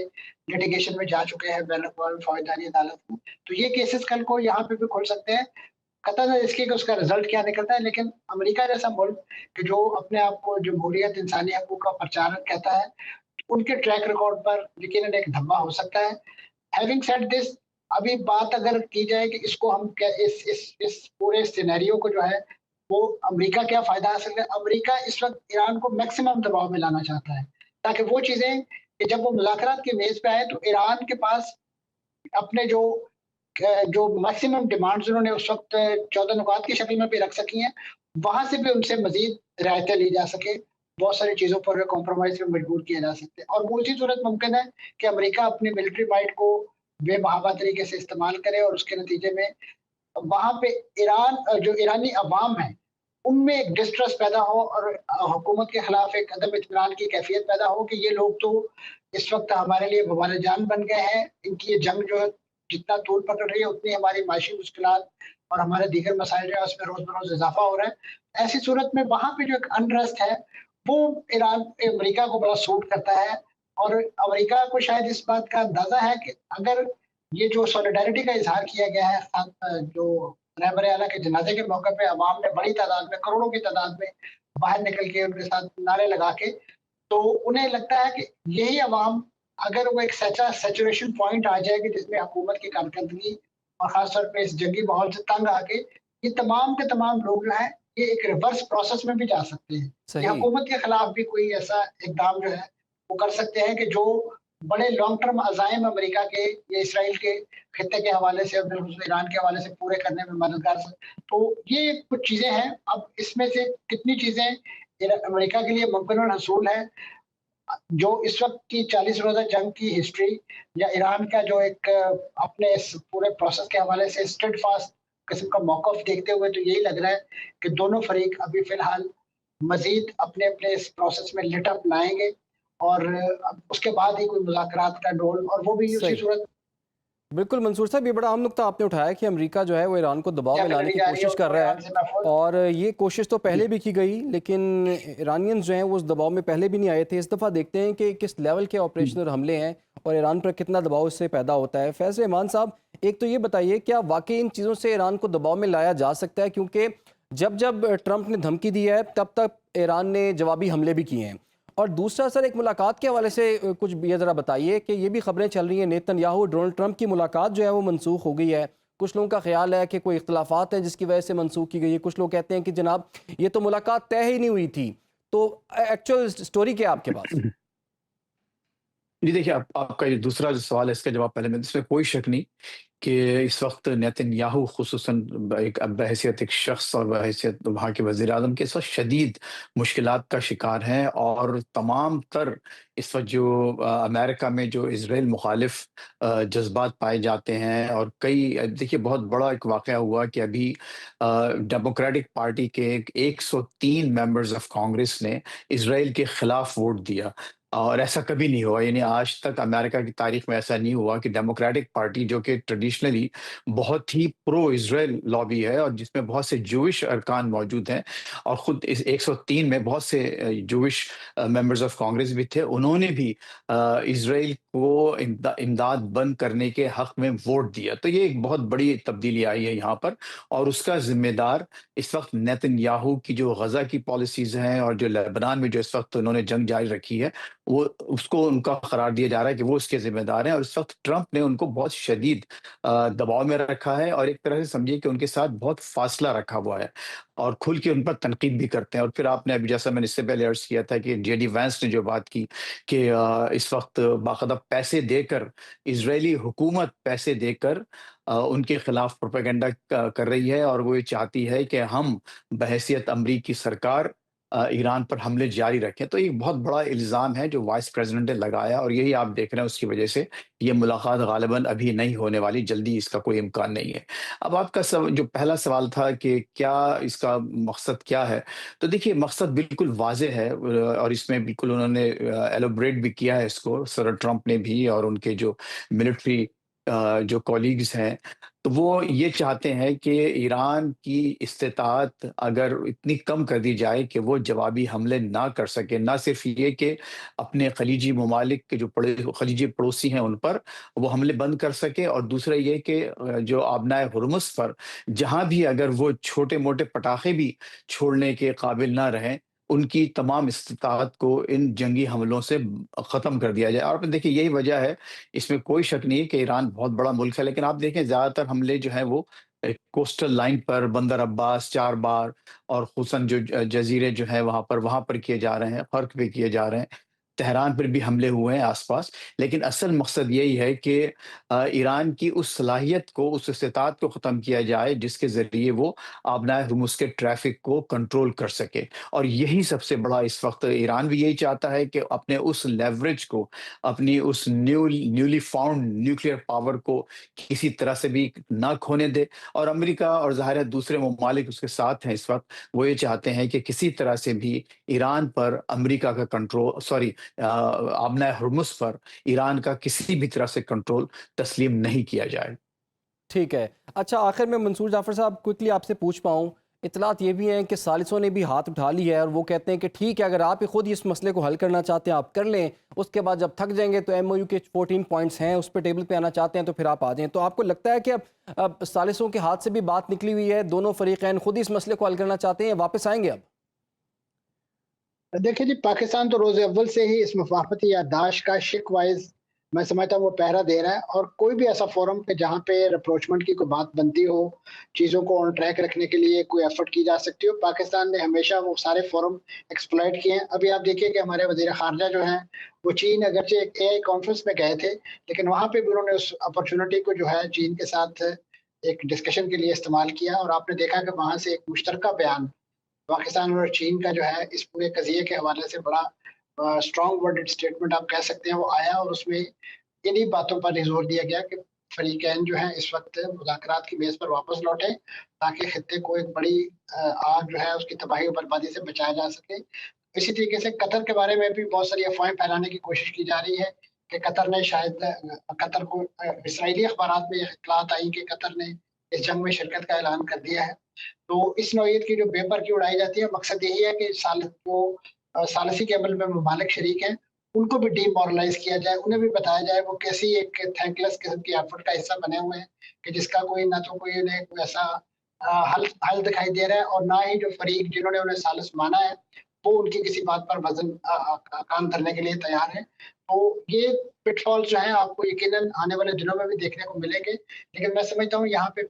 लिटिगेशन में जा चुके हैं बैन-अ-क़वामी फ़ौजदारी अदालत में, तो ये केसेज़ कल को यहाँ पे भी खुल सकते हैं। कतई इसकी कि उसका रिज़ल्ट क्या निकलता है, लेकिन अमेरिका जैसा मुल्क कि जो अपने आप को जमहूरियत, इंसानी हकूक़ का प्रचारक कहता है, उनके ट्रैक रिकॉर्ड पर यकीनन एक धब्बा हो सकता है। हैविंग सेड दिस, अभी बात अगर की जाए कि इसको हम क्या इस पूरे सिनेरियो को जो है वो अमेरिका क्या फ़ायदा हासिल करे, अमेरिका इस वक़्त ईरान को मैक्सिमम दबाव में लाना चाहता है, ताकि वो चीज़ें कि जब वो मुज़ाकरात की मेज़ पे आए तो ईरान के पास अपने जो मैक्सिमम डिमांड्स उन्होंने उस वक़्त 14 नुकात की शक्ल में भी रख सकी हैं, वहाँ से भी उनसे मज़ीद रियायतें ली जा सके, बहुत सारी चीज़ों पर कॉम्प्रोमाइज़ में मजबूर किया जा सकता है। और वो उसी सूरत मुमकिन है कि अमेरिका अपनी मिलिट्री माइट को बेमहाबा तरीके से इस्तेमाल करे और उसके नतीजे में वहाँ पे जो ईरानी अवाम है, उनमें एक डिस्ट्रस्ट पैदा हो और हुकूमत के खिलाफ एक अदम इत्मीनान की कैफियत पैदा हो कि ये लोग तो इस वक़्त हमारे लिए बवाल जान बन गए हैं। इनकी ये जंग जो है जितना तूल पकड़ रही है, उतनी हमारी माशी मुश्किलात और हमारे दीगर मसाइल जो है उसमें रोज़-ब-रोज़ इज़ाफ़ा हो रहा है। ऐसी सूरत में वहाँ पे जो एक अनरेस्ट है, वो अमेरिका को बड़ा सूट करता है और अमेरिका को शायद इस बात का अंदाज़ा है कि अगर ये जो सॉलिडारिटी का इज़हार किया गया है जो रहबर आला के जनाज़े के मौके पे अवाम ने बड़ी तादाद में, करोड़ों की तादाद में बाहर निकल के उनके साथ नारे लगा के, तो उन्हें लगता है कि यही अवाम अगर वो एक सैचुरेशन पॉइंट आ जाएगी जिसमें हुकूमत की कारकर्दगी और ख़ास तौर पे इस जंगी माहौल से तंग आके ये तमाम के तमाम लोग जो हैं, ये एक रिवर्स प्रोसेस में भी जा सकते हैं। ये सही। हुकूमत के खिलाफ भी कोई ऐसा इक़दाम जो है, वो कर सकते हैं कि जो बड़े लॉन्ग टर्म अज़ाइम अमेरिका के या इसराइल के खित्ते के हवाले से और बिलख़ुसूस ईरान के हवाले से पूरे करने में मददगार तो ये कुछ चीज़ें हैं। अब इसमें से कितनी चीज़ें अमेरिका के लिए मुमकिन और हसूल है, जो इस वक़्त की 40 रोज़ा जंग की हिस्ट्री या ईरान का जो एक अपने इस पूरे प्रोसेस के हवाले से स्टेडफास्ट किस्म का मौक़िफ़ देखते हुए तो यही लग रहा है कि दोनों फ़रीक अभी फ़िलहाल मज़ीद अपने-अपने इस प्रोसेस में लिट अप लाएँगे और उसके बाद ही कोई मुज़ाकरात का डोल और वो भी उसी सही। सूरत बिल्कुल मंसूर साहब, ये बड़ा अहम नुकता आपने उठाया कि अमेरिका जो है वो ईरान को दबाव में लाने करी की जा रही है कोशिश कर उनको रहा ईरान से है महफूज़। और ये कोशिश तो पहले भी की गई, लेकिन ईरानियंस जो हैं वो उस दबाव में पहले भी नहीं आए थे। इस दफ़ा देखते हैं कि किस लेवल के ऑपरेशन और हमले हैं और ईरान पर कितना दबाव इससे पैदा होता है। फैज़ रहमान साहब, एक तो ये बताइए, क्या वाकई इन चीज़ों से ईरान को दबाव में लाया जा सकता है? क्योंकि जब ट्रंप ने धमकी दी है तब तक ईरान ने जवाबी हमले भी किए हैं। और दूसरा सर, एक मुलाकात के हवाले से कुछ ये ज़रा बताइए कि ये भी खबरें चल रही हैं नेतन्याहू डोनाल्ड ट्रंप की मुलाकात जो है वो मनसूख हो गई है। कुछ लोगों का ख्याल है कि कोई इख्तलाफात हैं जिसकी वजह से मनसूख की गई है, कुछ लोग कहते हैं कि जनाब ये तो मुलाकात तय ही नहीं हुई थी। तो एक्चुअल स्टोरी क्या है आपके पास? जी देखिए, आपका ये दूसरा जो सवाल है इसका जवाब पहले मैं इसमें कोई शक नहीं कि इस वक़्त नेतन्याहू ख़ुसूसन बहैसियत एक शख़्स और बहैसियत वहाँ के वज़ीर-ए-आज़म के इस वक़्त शदीद मुश्किलात का शिकार हैं और तमाम तर इस वक़्त जो अमेरिका में जो इज़राइल मुख़ालिफ़ जज़्बात पाए जाते हैं और कई देखिए बहुत बड़ा एक वाक़या हुआ कि अभी डेमोक्रेटिक पार्टी के 103 मेंबर्स ऑफ कांग्रेस ने इज़राइल के खिलाफ वोट दिया। और ऐसा कभी नहीं हुआ, यानी आज तक अमेरिका की तारीख में ऐसा नहीं हुआ कि डेमोक्रेटिक पार्टी जो कि ट्रेडिशनली बहुत ही प्रो इज़राइल लॉबी है और जिसमें बहुत से जूइश अरकान मौजूद हैं और खुद इस 103 में बहुत से जूइश मेंबर्स ऑफ कांग्रेस भी थे, उन्होंने भी इज़राइल को इमदाद बंद करने के हक में वोट दिया। तो ये एक बहुत बड़ी तब्दीली आई है यहाँ पर और उसका ज़िम्मेदार इस वक़्त नेतन्याहू की जो गज़ा की पॉलिसीज़ हैं और जो लेबनान में जो इस वक़्त उन्होंने जंग जारी रखी है, वो उसको उनका करार दिया जा रहा है कि वो इसके ज़िम्मेदार हैं और इस वक़्त ट्रंप ने उनको बहुत शदीद दबाव में रखा है और एक तरह से समझिए कि उनके साथ बहुत फ़ासला रखा हुआ है और खुल के उन पर तनकीद भी करते हैं। और फिर आपने अभी जैसा मैंने इससे पहले अर्ज़ किया था कि जेडी वैंस ने जो बात की कि इस वक़्त बाकायदा पैसे देकर इज़राइली हुकूमत पैसे देकर उनके खिलाफ प्रोपेगेंडा कर रही है और वो ये चाहती है कि हम बहैसियत अमरीकी सरकार ईरान पर हमले जारी रखें। तो ये बहुत बड़ा इल्ज़ाम है जो वाइस प्रेज़िडेंट ने लगाया और यही आप देख रहे हैं उसकी वजह से ये मुलाकात ग़ालिबन अभी नहीं होने वाली, जल्दी इसका कोई इम्कान नहीं है। अब आपका जो पहला सवाल था कि क्या इसका मकसद क्या है? तो देखिए मकसद बिल्कुल वाज़ेह है और इसमें बिल्कुल उन्होंने एलैबोरेट भी किया है इसको सर ट्रंप ने भी और उनके जो मिलिट्री जो कॉलीग्स हैं, तो वो ये चाहते हैं कि ईरान की इस्तिताअत अगर इतनी कम कर दी जाए कि वो जवाबी हमले ना कर सके। ना सिर्फ़ ये कि अपने खलीजी ममालिक के जो खलीजी पड़ोसी हैं उन पर वो हमले बंद कर सके और दूसरा ये कि जो आबनाए हुर्मुज़ पर जहाँ भी अगर वो छोटे-मोटे पटाखे भी छोड़ने के काबिल ना रहें, उनकी तमाम इस्तिताअत को इन जंगी हमलों से ख़त्म कर दिया जाए। और देखिए यही वजह है, इसमें कोई शक नहीं है कि ईरान बहुत बड़ा मुल्क है, लेकिन आप देखें ज़्यादातर हमले जो हैं वो कोस्टल लाइन पर बंदर अब्बास, चारबाग और खुसन जो जज़ीरे जो हैं वहाँ पर किए जा रहे हैं, फ़र्क पे किए जा रहे हैं। तेहरान पर भी हमले हुए हैं आस-पास, लेकिन असल मकसद यही है कि ईरान की उस सलाहियत को, उस इस्तिताअत को ख़त्म किया जाए जिसके ज़रिए वो आबनाए हुर्मुज़ के ट्रैफ़िक को कंट्रोल कर सके। और यही सबसे बड़ा इस वक़्त ईरान भी यही चाहता है कि अपने उस लेवरेज को, अपनी उस न्यूली फाउंड न्यूक्लियर पावर को किसी तरह से भी ना खोने दे और अमेरिका और ज़ाहिर है दूसरे ममालिक उसके साथ हैं इस वक़्त, वो ये चाहते हैं कि किसी तरह से भी ईरान पर अमेरिका का कंट्रोल आबनाए हुर्मुज़ पर ईरान का किसी भी तरह से कंट्रोल तस्लीम नहीं किया जाए। ठीक है। अच्छा, आखिर में मंसूर जाफ़र साहब क्विकली आपसे पूछ पाऊँ, इत्तलात ये भी हैं कि सालिसों ने भी हाथ उठा लिया है और वो कहते हैं कि ठीक है, अगर आप ही खुद इस मसले को हल करना चाहते हैं आप कर लें, उसके बाद जब थक जाएँगे तो एमओयू के 14 पॉइंट्स हैं उस पे टेबल पे आना चाहते हैं तो फिर आप आ जाएँ। तो आपको लगता है कि अब सालिसों के हाथ से भी बात निकली हुई है, दोनों फ़रीक़ैन खुद इस मसले को हल करना चाहते हैं, वापस आएँगे अब? देखिए जी, पाकिस्तान तो रोज़ अव्वल से ही इस मुफ़ाहमती याददाश्त का शिक वाइज़ मैं समझता हूँ वो पहरा दे रहा है और कोई भी ऐसा फ़ोरम पे जहाँ पे रप्रोचमेंट की कोई बात बनती हो, चीज़ों को ऑन ट्रैक रखने के लिए कोई एफ़र्ट की जा सकती हो, पाकिस्तान ने हमेशा वो सारे फ़ोरम एक्सप्लॉइट किए हैं। अभी आप देखिए कि हमारे वज़ीर ख़ारिजा जो हैं, वो चीन अगरचे एक एआई कॉन्फ्रेंस में गए थे, लेकिन वहाँ पे भी उन्होंने उस अपॉर्च्युनिटी को जो है चीन के साथ एक डिस्कशन के लिए इस्तेमाल किया और आपने देखा कि वहाँ से एक मुश्तरका बयान पाकिस्तान और चीन का जो है इस पूरे कज़िये के हवाले से बड़ा स्ट्रॉन्ग वर्डेड स्टेटमेंट आप कह सकते हैं वो आया और उसमें इन्हीं बातों पर ही ज़ोर दिया गया कि फ़रीक़ैन जो हैं इस वक़्त मुज़ाकरात की मेज़ पर वापस लौटें ताकि ख़ित्ते को एक बड़ी आग जो है उसकी तबाही और बर्बादी से बचाया जा सके। इसी तरीके से कतर के बारे में भी बहुत सारी अफ़वाहें फैलाने की कोशिश की जा रही है कि कतर ने शायद कतर को इस्राएली अख़बारात में ये इत्तलात आई कि कतर ने इस जंग में शिरकत का ऐलान कर दिया है। तो इस नौइयत की जो बेपर उड़ाई जाती है, मकसद यही है कि सालिसी के अमल में ममालिक शरीक हैं, उनको भी डीमोरलाइज़ किया जाए, उन्हें भी बताया जाए वो कैसी एक थैंकलेस किस्म की एफर्ट का हिस्सा बने हुए हैं कि जिसका कोई ना तो कोई उन्हें कोई ऐसा हल हल दिखाई दे रहा है और ना ही जो फरीक जिन्होंने उन्हें सालिस माना है, वो उनकी किसी बात पर वज़न काम करने के लिए तैयार हैं। तो ये पिटफॉल्स जो हैं आपको यकीनन आने वाले दिनों में भी देखने को मिलेंगे। लेकिन मैं समझता हूँ यहाँ पे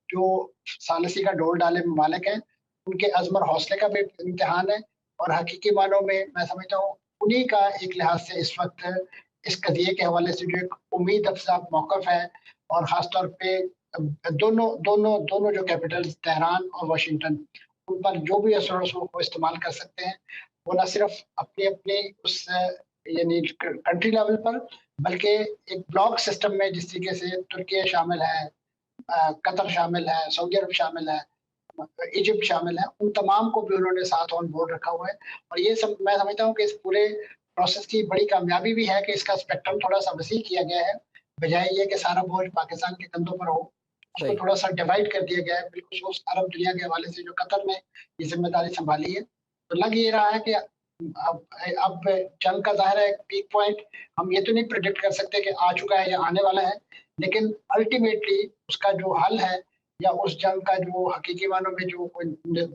जो सालिसी का डोल डाले ममालिक हैं, उनके अज़्म और हौसले का भी इम्तिहान है और हकीकी मानों में मैं समझता हूँ उन्हीं का एक लिहाज से इस वक्त इस कदिये के हवाले से जो एक उम्मीद अफजा मौक़िफ़ है, और ख़ास तौर पे दोनों दोनों दोनों जो कैपिटल्स तेहरान और वाशिंगटन, उन पर जो भी असर रसूख वो इस्तेमाल कर सकते हैं। वो न सिर्फ अपनी-अपनी उस यानी कंट्री लेवल पर, बल्कि एक ब्लॉक सिस्टम में जिस तरीके से तुर्की शामिल है, कतर शामिल है, सऊदी अरब शामिल है, इजिप्ट शामिल है, उन तमाम को भी उन्होंने साथ ऑन बोर्ड रखा हुआ है। और ये सब मैं समझता हूँ कि इस पूरे प्रोसेस की बड़ी कामयाबी भी है कि इसका स्पेक्ट्रम थोड़ा-सा वसी किया गया है, बजाय ये कि सारा बोझ पाकिस्तान के कंधों पर हो, उसको सही। थोड़ा-सा डिवाइड कर दिया गया है, बिलख़ुसूस अरब दुनिया के हवाले से जो कतर ने ये ज़िम्मेदारी सँभाली है। तो लग ये रहा है कि अब जंग का ज़ाहिर है एक पीक पॉइंट हम ये तो नहीं प्रेडिक्ट कर सकते कि आ चुका है या आने वाला है, लेकिन अल्टीमेटली उसका जो हल है या उस जंग का जो हकीकी मानों में जो कोई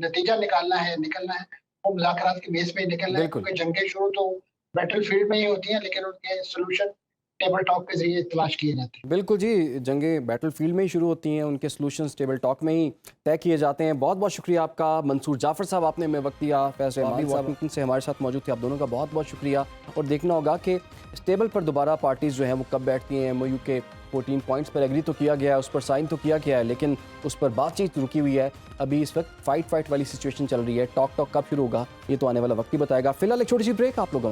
नतीजा निकालना है, वो मुज़ाकरात की मेज़ पे ही निकलना है, बिल्कुल। क्योंकि जंगें शुरू तो बैटलफ़ील्ड में ही होती हैं, लेकिन उनके सॉल्यूशन टेबल टॉक के ज़रिए तलाश किए जाते हैं। बिल्कुल जी, जंगें बैटलफ़ील्ड में ही शुरू होती हैं, उनके सॉल्यूशंस टेबल टॉक में ही तय किए जाते हैं। बहुत-बहुत शुक्रिया आपका मंसूर जाफ़र साहब, आपने हमें वक़्त दिया। फैज़ रहमान साहब वाशिंगटन से हमारे साथ मौजूद थे, आप दोनों का बहुत-बहुत शुक्रिया। और देखना होगा कि इस टेबल पर दोबारा पार्टीज़ जो हैं वो कब बैठती हैं। एमओयू के 14 पॉइंट्स पर एग्री तो किया गया है, उस पर साइन तो किया गया है, लेकिन उस पर बातचीत रुकी हुई है। अभी इस वक्त फाइट वाली सिचुएशन चल रही है। टॉक कब शुरू होगा ये तो आने वाला वक्त ही बताएगा। फिलहाल एक छोटी सी ब्रेक, आप लोग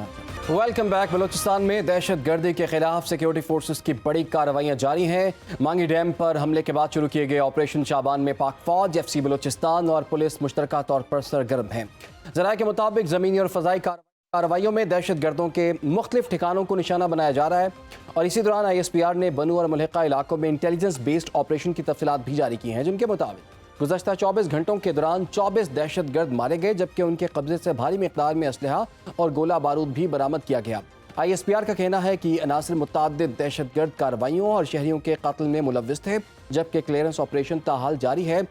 वेलकम बैक। बलोचिस्तान में दहशत गर्दी के खिलाफ सिक्योरिटी फोर्सेस की बड़ी कार्रवाइयां जारी हैं। मांगी डैम पर हमले के बाद शुरू किए गए ऑपरेशन शाबान में पाक फौज, एफसी बलोचिस्तान और पुलिस मुश्तरका तौर पर सरगर्म हैं। ज़राए के मुताबिक ज़मीनी और फ़ज़ाई कार्रवाइयों में दहशत गर्दों के मुख्तलिफ ठिकानों को निशाना बनाया जा रहा है। और इसी दौरान ISPR ने बनू और मुल्हिका इलाकों में इंटेलिजेंस बेस्ड ऑपरेशन की तफसीलात भी जारी की हैं, जिनके मुताबिक गुज़श्ता 24 घंटों के दौरान 24 दहशत गर्द मारे गए, जबकि उनके कब्जे से भारी मिकदार में असलहा और गोला बारूद भी बरामद किया गया। ISPR का कहना है कि अनासर मुतअद्दिद दहशत गर्द कार्रवाइयों और शहरियों के कत्ल में मुलव्विस थे, जबकि क्लियरेंस ऑपरेशन ताहाल जारी है।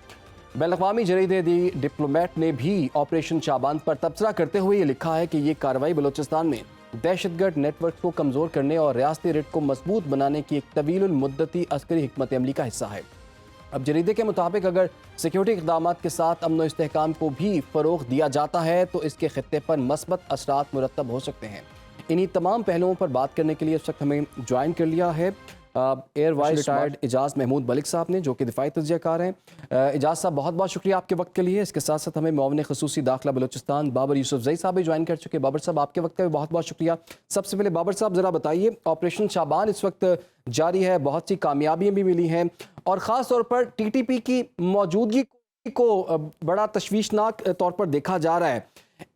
बैनुल-अक़वामी जरीदे दी डिप्लोमेट ने भी ऑपरेशन शाबान पर तबसरा करते हुए ये लिखा है कि ये कार्रवाई बलोचिस्तान में दहशतगर्द नेटवर्क को कमज़ोर करने और रियासती रिट को मजबूत बनाने की एक तवील मुद्दती अस्करी हिकमत अमली का हिस्सा है। अब जरीदे के मुताबिक अगर सिक्योरिटी इक़दामात के साथ अमन और इस्तेहकाम को भी फ़रोग़ दिया जाता है तो इसके खित्ते पर मस्बत असरात मुरतब हो सकते हैं। इन्हीं तमाम पहलुओं पर बात करने के लिए इस वक्त हमें ज्वाइन कर लिया है air vice retired Ejaz Mahmood Malik साहब ने, जो कि दिफाई तज्ज़ियाकार हैं। एजाज साहब, बहुत बहुत शुक्रिया आपके वक्त के लिए। इसके साथ साथ हमें मुआविन ख़ुसूसी दाखिला बलूचिस्तान बाबर यूसुफ़ज़ई साहब भी ज्वाइन कर चुके हैं। बाबर साहब, आपके वक्त का भी बहुत बहुत शुक्रिया। सबसे पहले बाबर साहब ज़रा बताइए, ऑपरेशन शाबान इस वक्त जारी है, बहुत सी कामयाबियाँ भी मिली हैं और ख़ास तौर पर TTP की मौजूदगी को बड़ा तशवीशनाक तौर पर देखा जा रहा है।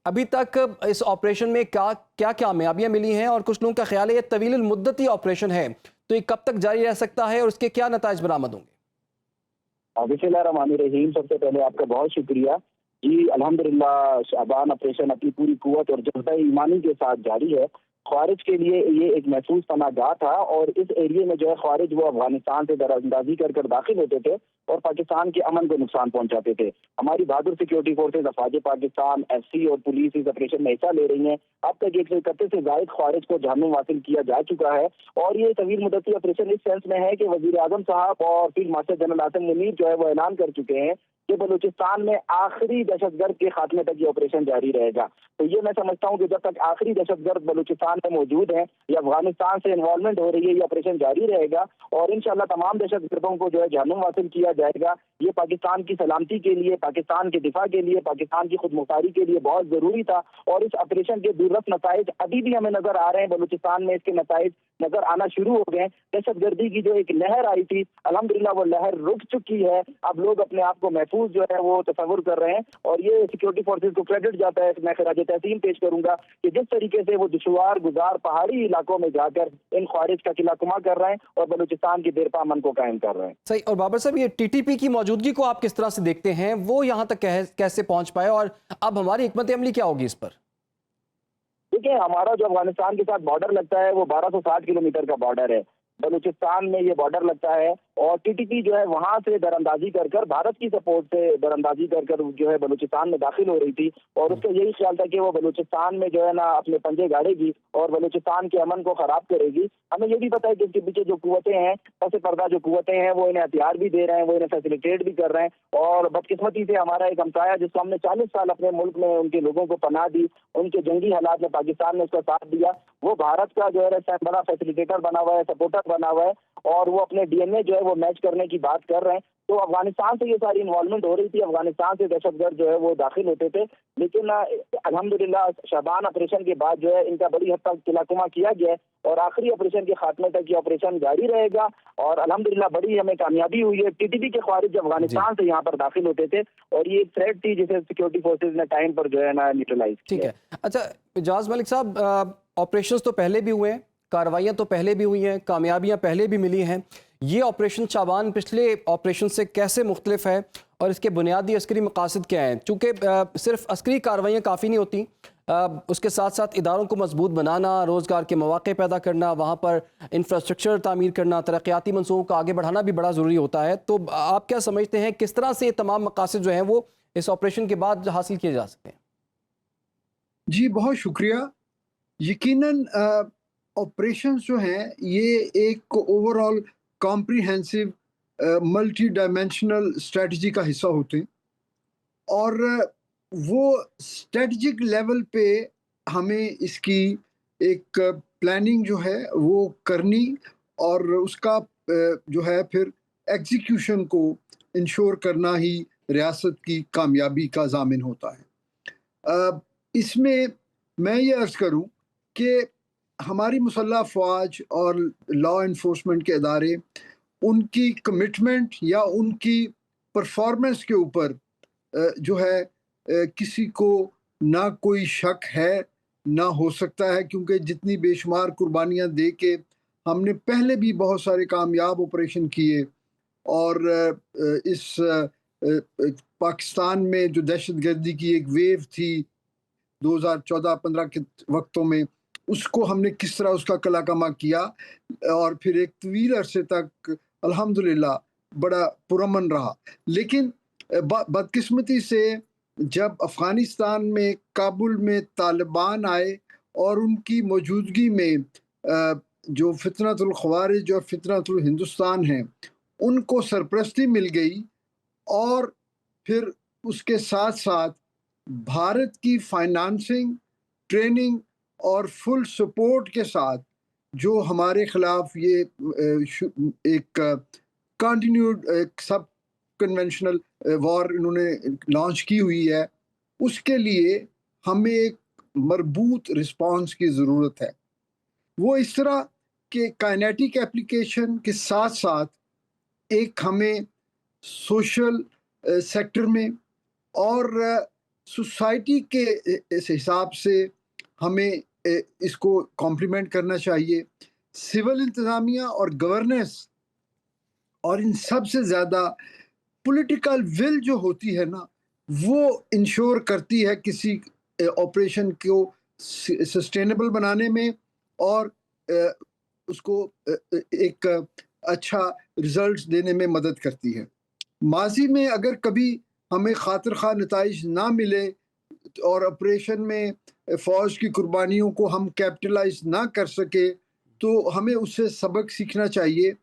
अभी तक इस ऑपरेशन में क्या कामयाबियाँ मिली हैं और कुछ लोगों का ख्याल है ये तवील मुद्दती ऑपरेशन है, तो ये कब तक जारी रह सकता है और उसके क्या नताइज बरामद होंगे? बिस्मिल्लाहिर्रहमानिर्रहीम। सबसे पहले आपका बहुत शुक्रिया जी। अल्हम्दुलिल्लाह शाबान ऑपरेशन अपनी पूरी कुव्वत और जज्बा ईमानी के साथ जारी है। ख्वारिज के लिए ये एक महफूज पनाहगाह था और इस एरिए में जो है ख्वारिज वो अफगानिस्तान से दरारंदाजी कर दाखिल होते थे और पाकिस्तान के अमन को नुकसान पहुंचाते थे। हमारी बहादुर सिक्योरिटी फोर्सेज, अफवाज पाकिस्तान, FC और पुलिस इस ऑपरेशन में हिस्सा ले रही हैं। अब तक 131 से जायद ख्वारिज को जहन्नुम हासिल किया जा चुका है और ये तवील मुद्दती ऑपरेशन इस सेंस में है कि वजीर आजम साहब और field marshal general Asim Munir जो है वो ऐलान कर चुके हैं कि बलूचिस्तान में आखिरी दहशतगर्द के खात्मे तक ये ऑपरेशन जारी रहेगा। तो ये मैं समझता हूँ कि जब तक आखिरी दहशतगर्द बलूचिस्तान में मौजूद है या अफगानिस्तान से इन्वॉल्वमेंट हो रही है, ये ऑपरेशन जारी रहेगा और इंशाल्लाह तमाम दहशतगर्दों को जो है जहन्नुम हासिल किया जाएगा। ये पाकिस्तान की सलामती के लिए, पाकिस्तान के दिफा के लिए, पाकिस्तान की खुदमुख्तारी के लिए बहुत जरूरी था और इस ऑपरेशन के दुर्लभ नताइज अभी भी हमें नजर आ रहे हैं। बलूचिस्तान में इसके नताइज नजर आना शुरू हो गए। दहशतगर्दी की जो एक लहर आई थी, अल्हम्दुलिल्लाह वो लहर रुक चुकी है। अब लोग अपने आप को महफूज जो है वो तस्वुर कर रहे हैं और ये सिक्योरिटी फोर्सेज को क्रेडिट जाता है। मैं खराज तहसीन पेश करूंगा कि जिस तरीके से वो दुश्वार गुजार पहाड़ी इलाकों में जाकर इन ख्वारिज का किला कुमा कर रहे हैं और बलूचिस्तान की देरपा अमन को कायम कर रहे हैं। सही। और बाबर साहब, ये TTP की मौजूदगी को आप किस तरह से देखते हैं, वो यहाँ तक कैसे पहुंच पाए और अब हमारी हिकमत अमली क्या होगी इस पर? देखिए, हमारा जो अफगानिस्तान के साथ बॉर्डर लगता है वो 1260 किलोमीटर का बॉर्डर है। बलूचिस्तान में ये बॉर्डर लगता है और टीटीपी जो है वहां से दरअंदाजी कर कर, भारत की सपोर्ट से दरअंदाजी कर कर जो है बलूचिस्तान में दाखिल हो रही थी और उसका यही ख्याल था कि वो बलूचिस्तान में जो है ना अपने पंजे गाड़ेगी और बलूचिस्तान के अमन को खराब करेगी। हमें ये भी पता है कि इसके पीछे जो कुव्वतें हैं, पस पर्दा जो कुव्वतें हैं, वो इन्हें हथियार भी दे रहे हैं, वो इन्हें फैसिलिटेट भी कर रहे हैं। और बदकिस्मती से हमारा एक हमसाया जिसको हमने 40 साल अपने मुल्क में उनके लोगों को पनाह दी, उनके जंगी हालात में पाकिस्तान ने उसका साथ दिया, वो भारत का जो है बड़ा फैसिलिटेटर बना हुआ है, सपोर्टर बना हुआ है और वो अपने डीएनए जो है वो मैच करने की बात कर रहे हैं। तो अफगानिस्तान से ये सारी इन्वॉल्वमेंट हो रही थी, अफगानिस्तान से दहशतगर्द जो है वो दाखिल होते थे, लेकिन अल्हम्दुलिल्लाह शाबान ऑपरेशन के बाद जो है इनका बड़ी हद तक किलाकुमा किया गया है और आखिरी ऑपरेशन के खात्मे तक ये ऑपरेशन जारी रहेगा और अल्हम्दुलिल्लाह बड़ी हमें कामयाबी हुई है। टीटीपी के ख्वारिज अफगानिस्तान से यहाँ पर दाखिल होते थे और ये एक थ्रेट थी जिसे सिक्योरिटी फोर्सेज ने टाइम पर जो है ना न्यूट्रलाइज ठीक किया। है। अच्छा इजाज मलिक साहब, ऑपरेशंस तो पहले भी हुए हैं, कार्रवाइयाँ तो पहले भी हुई हैं, कामयाबियाँ पहले भी मिली हैं। ये ऑपरेशन शाबान पिछले ऑपरेशन से कैसे मुख्तलिफ है और इसके बुनियादी अस्करी मकासद क्या हैं? चूँकि सिर्फ अस्करी कार्रवाइयाँ काफ़ी नहीं होती, उसके साथ साथ इदारों को मजबूत बनाना, रोज़गार के मौके पैदा करना, वहाँ पर इंफ्रास्ट्रक्चर तामीर करना, तरक्याती मंसूबों को आगे बढ़ाना भी बड़ा ज़रूरी होता है। तो आप क्या समझते हैं किस तरह से ये तमाम मकासद जो हैं वो इस ऑपरेशन के बाद हासिल किए जा सकते हैं? जी, बहुत शुक्रिया। यकीनन ऑपरेशंस जो हैं ये एक overall comprehensive multi dimensional strategy का हिस्सा होते हैं और वो स्ट्रेटजिक लेवल पे हमें इसकी एक प्लानिंग जो है वो करनी और उसका जो है फिर एग्जीक्यूशन को इंश्योर करना ही रियासत की कामयाबी का ज़ामिन होता है। इसमें मैं ये अर्ज़ करूं कि हमारी मुसल्लह फ़ौज और लॉ इन्फोर्समेंट के इदारे उनकी कमिटमेंट या उनकी परफॉर्मेंस के ऊपर जो है किसी को ना कोई शक है ना हो सकता है, क्योंकि जितनी बेशुमार कुर्बानियाँ दे के हमने पहले भी बहुत सारे कामयाब ऑपरेशन किए और इस पाकिस्तान में जो दहशतगर्दी की एक वेव थी 2014-15 के वक्तों में, उसको हमने किस तरह उसका कलाकमा किया और फिर एक तवील अरसे तक अल्हम्दुलिल्लाह बड़ा पुरअमन रहा। लेकिन बदकिस्मती से जब अफ़गानिस्तान में काबुल में तालिबान आए और उनकी मौजूदगी में जो फितनतुल ख़वारिज और फितनतुल हिंदुस्तान हैं उनको सरपरस्ती मिल गई और फिर उसके साथ साथ भारत की फाइनेंसिंग, ट्रेनिंग और फुल सपोर्ट के साथ जो हमारे खिलाफ ये एक कंटिन्यूड एक सब कन्वेंशनल वॉर इन्होंने लॉन्च की हुई है, उसके लिए हमें एक मरबूत रिस्पांस की ज़रूरत है। वो इस तरह के काइनेटिक एप्लीकेशन के साथ साथ एक हमें सोशल सेक्टर में और सोसाइटी के इस हिसाब से हमें इसको कॉम्प्लीमेंट करना चाहिए। सिविल इंतज़ामिया और गवर्नेंस और इन सब से ज़्यादा पॉलिटिकल विल जो होती है ना, वो इंश्योर करती है किसी ऑपरेशन को सस्टेनेबल बनाने में और उसको एक अच्छा रिजल्ट्स देने में मदद करती है। माजी में अगर कभी हमें खातिर खा नताइज ना मिले और ऑपरेशन में फ़ौज की कुर्बानियों को हम कैपिटलाइज ना कर सके, तो हमें उससे सबक सीखना चाहिए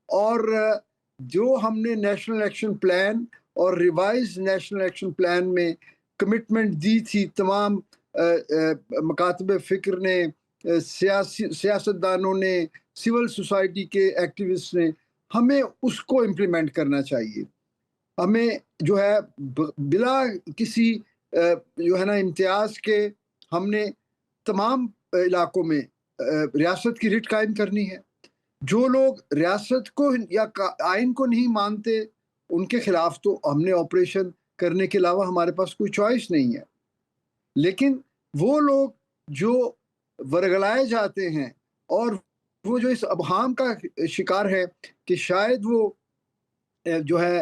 और जो हमने नेशनल एक्शन प्लान और रिवाइज नेशनल एक्शन प्लान में कमिटमेंट दी थी, तमाम मकातब फ़िक्र ने, सियासतदानों ने, सिविल सोसाइटी के एक्टिविस्ट ने, हमें उसको इम्प्लीमेंट करना चाहिए। हमें जो है बिला किसी जो है ना इम्तियाज़ के हमने तमाम इलाकों में रियासत की रिट कायम करनी है। जो लोग रियासत को या आइन को नहीं मानते उनके खिलाफ तो हमने ऑपरेशन करने के अलावा हमारे पास कोई चॉइस नहीं है। लेकिन वो लोग जो वरगलाए जाते हैं और वो जो इस अबहाम का शिकार है कि शायद वो जो है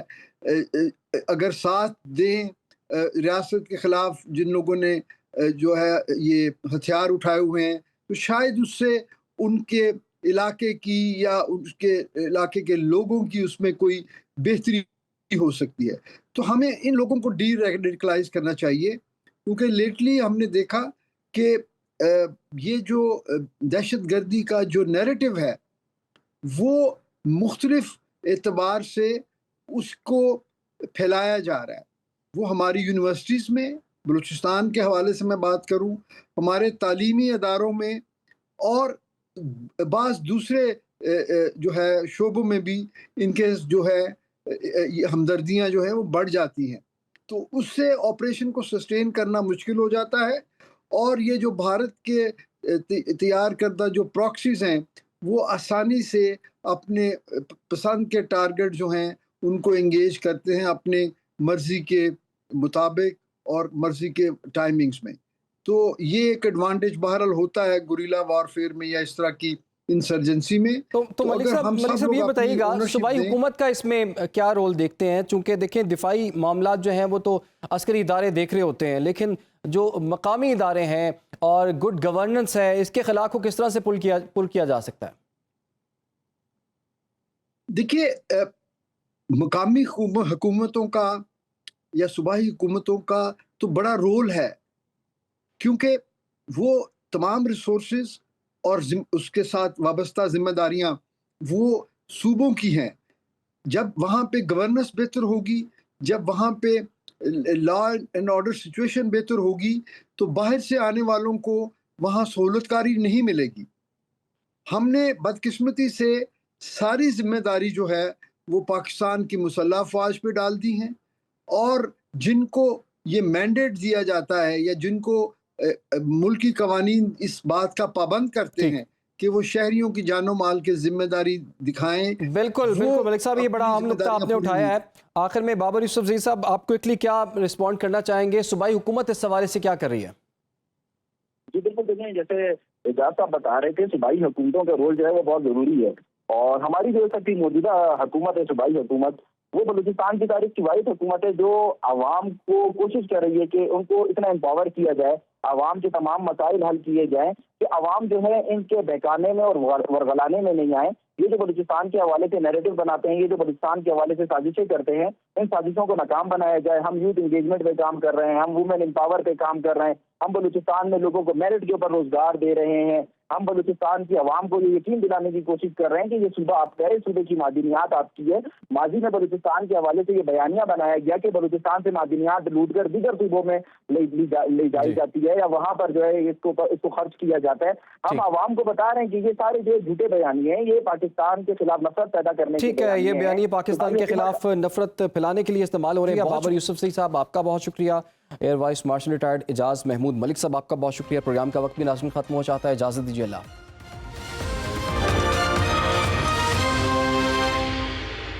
अगर साथ दें रियासत के खिलाफ जिन लोगों ने जो है ये हथियार उठाए हुए हैं, तो शायद उससे उनके इलाके की या उसके इलाके के लोगों की उसमें कोई बेहतरी हो सकती है। तो हमें इन लोगों को डी रेडिकलाइज करना चाहिए, क्योंकि लेटली हमने देखा कि ये जो दहशतगर्दी का जो नैरेटिव है वो मुख्तलिफ एतबार से उसको फैलाया जा रहा है। वो हमारी यूनिवर्सिटीज़ में, बलूचिस्तान के हवाले से मैं बात करूं, हमारे तालीमी अदारों में और बाज़ दूसरे जो है शोबों में भी इनके जो है ये हमदर्दियाँ जो है वो बढ़ जाती हैं। तो उससे ऑपरेशन को सस्टेन करना मुश्किल हो जाता है, और ये जो भारत के तैयार करदा जो प्रॉक्सीज़ हैं वो आसानी से अपने पसंद के टारगेट जो हैं उनको एंगेज करते हैं अपने मर्जी के मुताबिक और मर्जी के टाइमिंग्स में। तो ये एक एडवांटेज बहरहाल होता है गुरिल्ला वॉरफेयर में या इस तरह की इंसर्जेंसी में। तो मलिक साहब ये बताइएगा, सूबाई हुकूमत का इसमें क्या रोल देखते हैं? चूंकि देखें दिफाई मामला जो हैं वो तो अस्करी इदारे देख रहे होते हैं, लेकिन जो मकामी इदारे हैं और गुड गवर्नेंस है, इसके खिलाफ को किस तरह से पुल किया जा सकता है? देखिए, मकामी हुकूमतों का या सूबाई हुकूमतों का तो बड़ा रोल है, क्योंकि वो तमाम रिसोर्सेज और उसके साथ वाबस्ता जिम्मेदारियां वो सूबों की हैं। जब वहाँ पे गवर्नेंस बेहतर होगी, जब वहाँ पे लॉ एंड ऑर्डर सिचुएशन बेहतर होगी, तो बाहर से आने वालों को वहाँ सहूलतकारी नहीं मिलेगी। हमने बदकिस्मती से सारी जिम्मेदारी जो है वो पाकिस्तान की मुसल्लह अफवाज पे डाल दी हैं, और जिनको ये मैंडेट दिया जाता है या जिनको मुल्की कवानीन इस बात का पाबंद करते हैं कि वो शहरियों की जानो माल की जिम्मेदारी दिखाएं। बिल्कुल मलिक साहब, ये बड़ा अहम नुक्ता आपने उठाया है। आखिर में बाबर यूसुफजई साहब, आप क्विकली क्या रिस्पॉन्ड करना चाहेंगे? सूबाई हुकूमत इस हवाले से क्या कर रही है? जी बिल्कुल, देखें जैसे एजाज साहब बता रहे थे, सूबाई हुकूमतों का रोल जो है वो बहुत जरूरी है, और हमारी जो सकती मौजूदा हुकूमत है, सूबाई हुकूमत, वो बलूचिस्तान की तारीख की वाहिद हुकूमत है जो आवाम को कोशिश कर रही है कि उनको इतना एम्पावर किया जाए, आवाम के तमाम मसाइल हल किए जाएं कि आवाम जो है इनके बहकाने में और वरगलाने में नहीं आए। ये जो बलूचिस्तान के हवाले से नैरेटिव बनाते हैं, ये जो बलूचिस्तान के हवाले से साजिशें करते हैं, इन साजिशों को नाकाम बनाया जाए। हम यूथ इंगेजमेंट पे काम कर रहे हैं, हम वुमेन एम्पावर पे काम कर रहे हैं, हम बलूचिस्तान में लोगों को मेरिट के ऊपर रोजगार दे रहे हैं, हम बलूचिस्तान की आवाम को ये यकीन दिलाने की कोशिश कर रहे हैं कि ये सूबा आपका है, सूबे की मादनियात आपकी है। माजी में बलूचिस्तान के हवाले से ये बयानिया बनाया गया कि बलूचिस्तान से मादनियात लूट कर दीगर सूबों में ले जाई जाती है या वहां पर जो है इसको खर्च किया जाता है। हम आवाम को बता रहे हैं कि ये सारे जो झूठे बयानिए हैं, ये पाकिस्तान के खिलाफ नफरत पैदा करने के ठीक है, ये बयानिए पाकिस्तान के खिलाफ नफरत फैलाने के लिए इस्तेमाल हो रहे हैं। बाबर यूसुफजई साहब, आपका बहुत शुक्रिया। Air vice marshal retired Ejaz Mahmood Malik साहब, आपका बहुत शुक्रिया। प्रोग्राम का वक्त भी नाज़रीन खत्म हो जाता है, इजाज़त दीजिए। अल्लाह।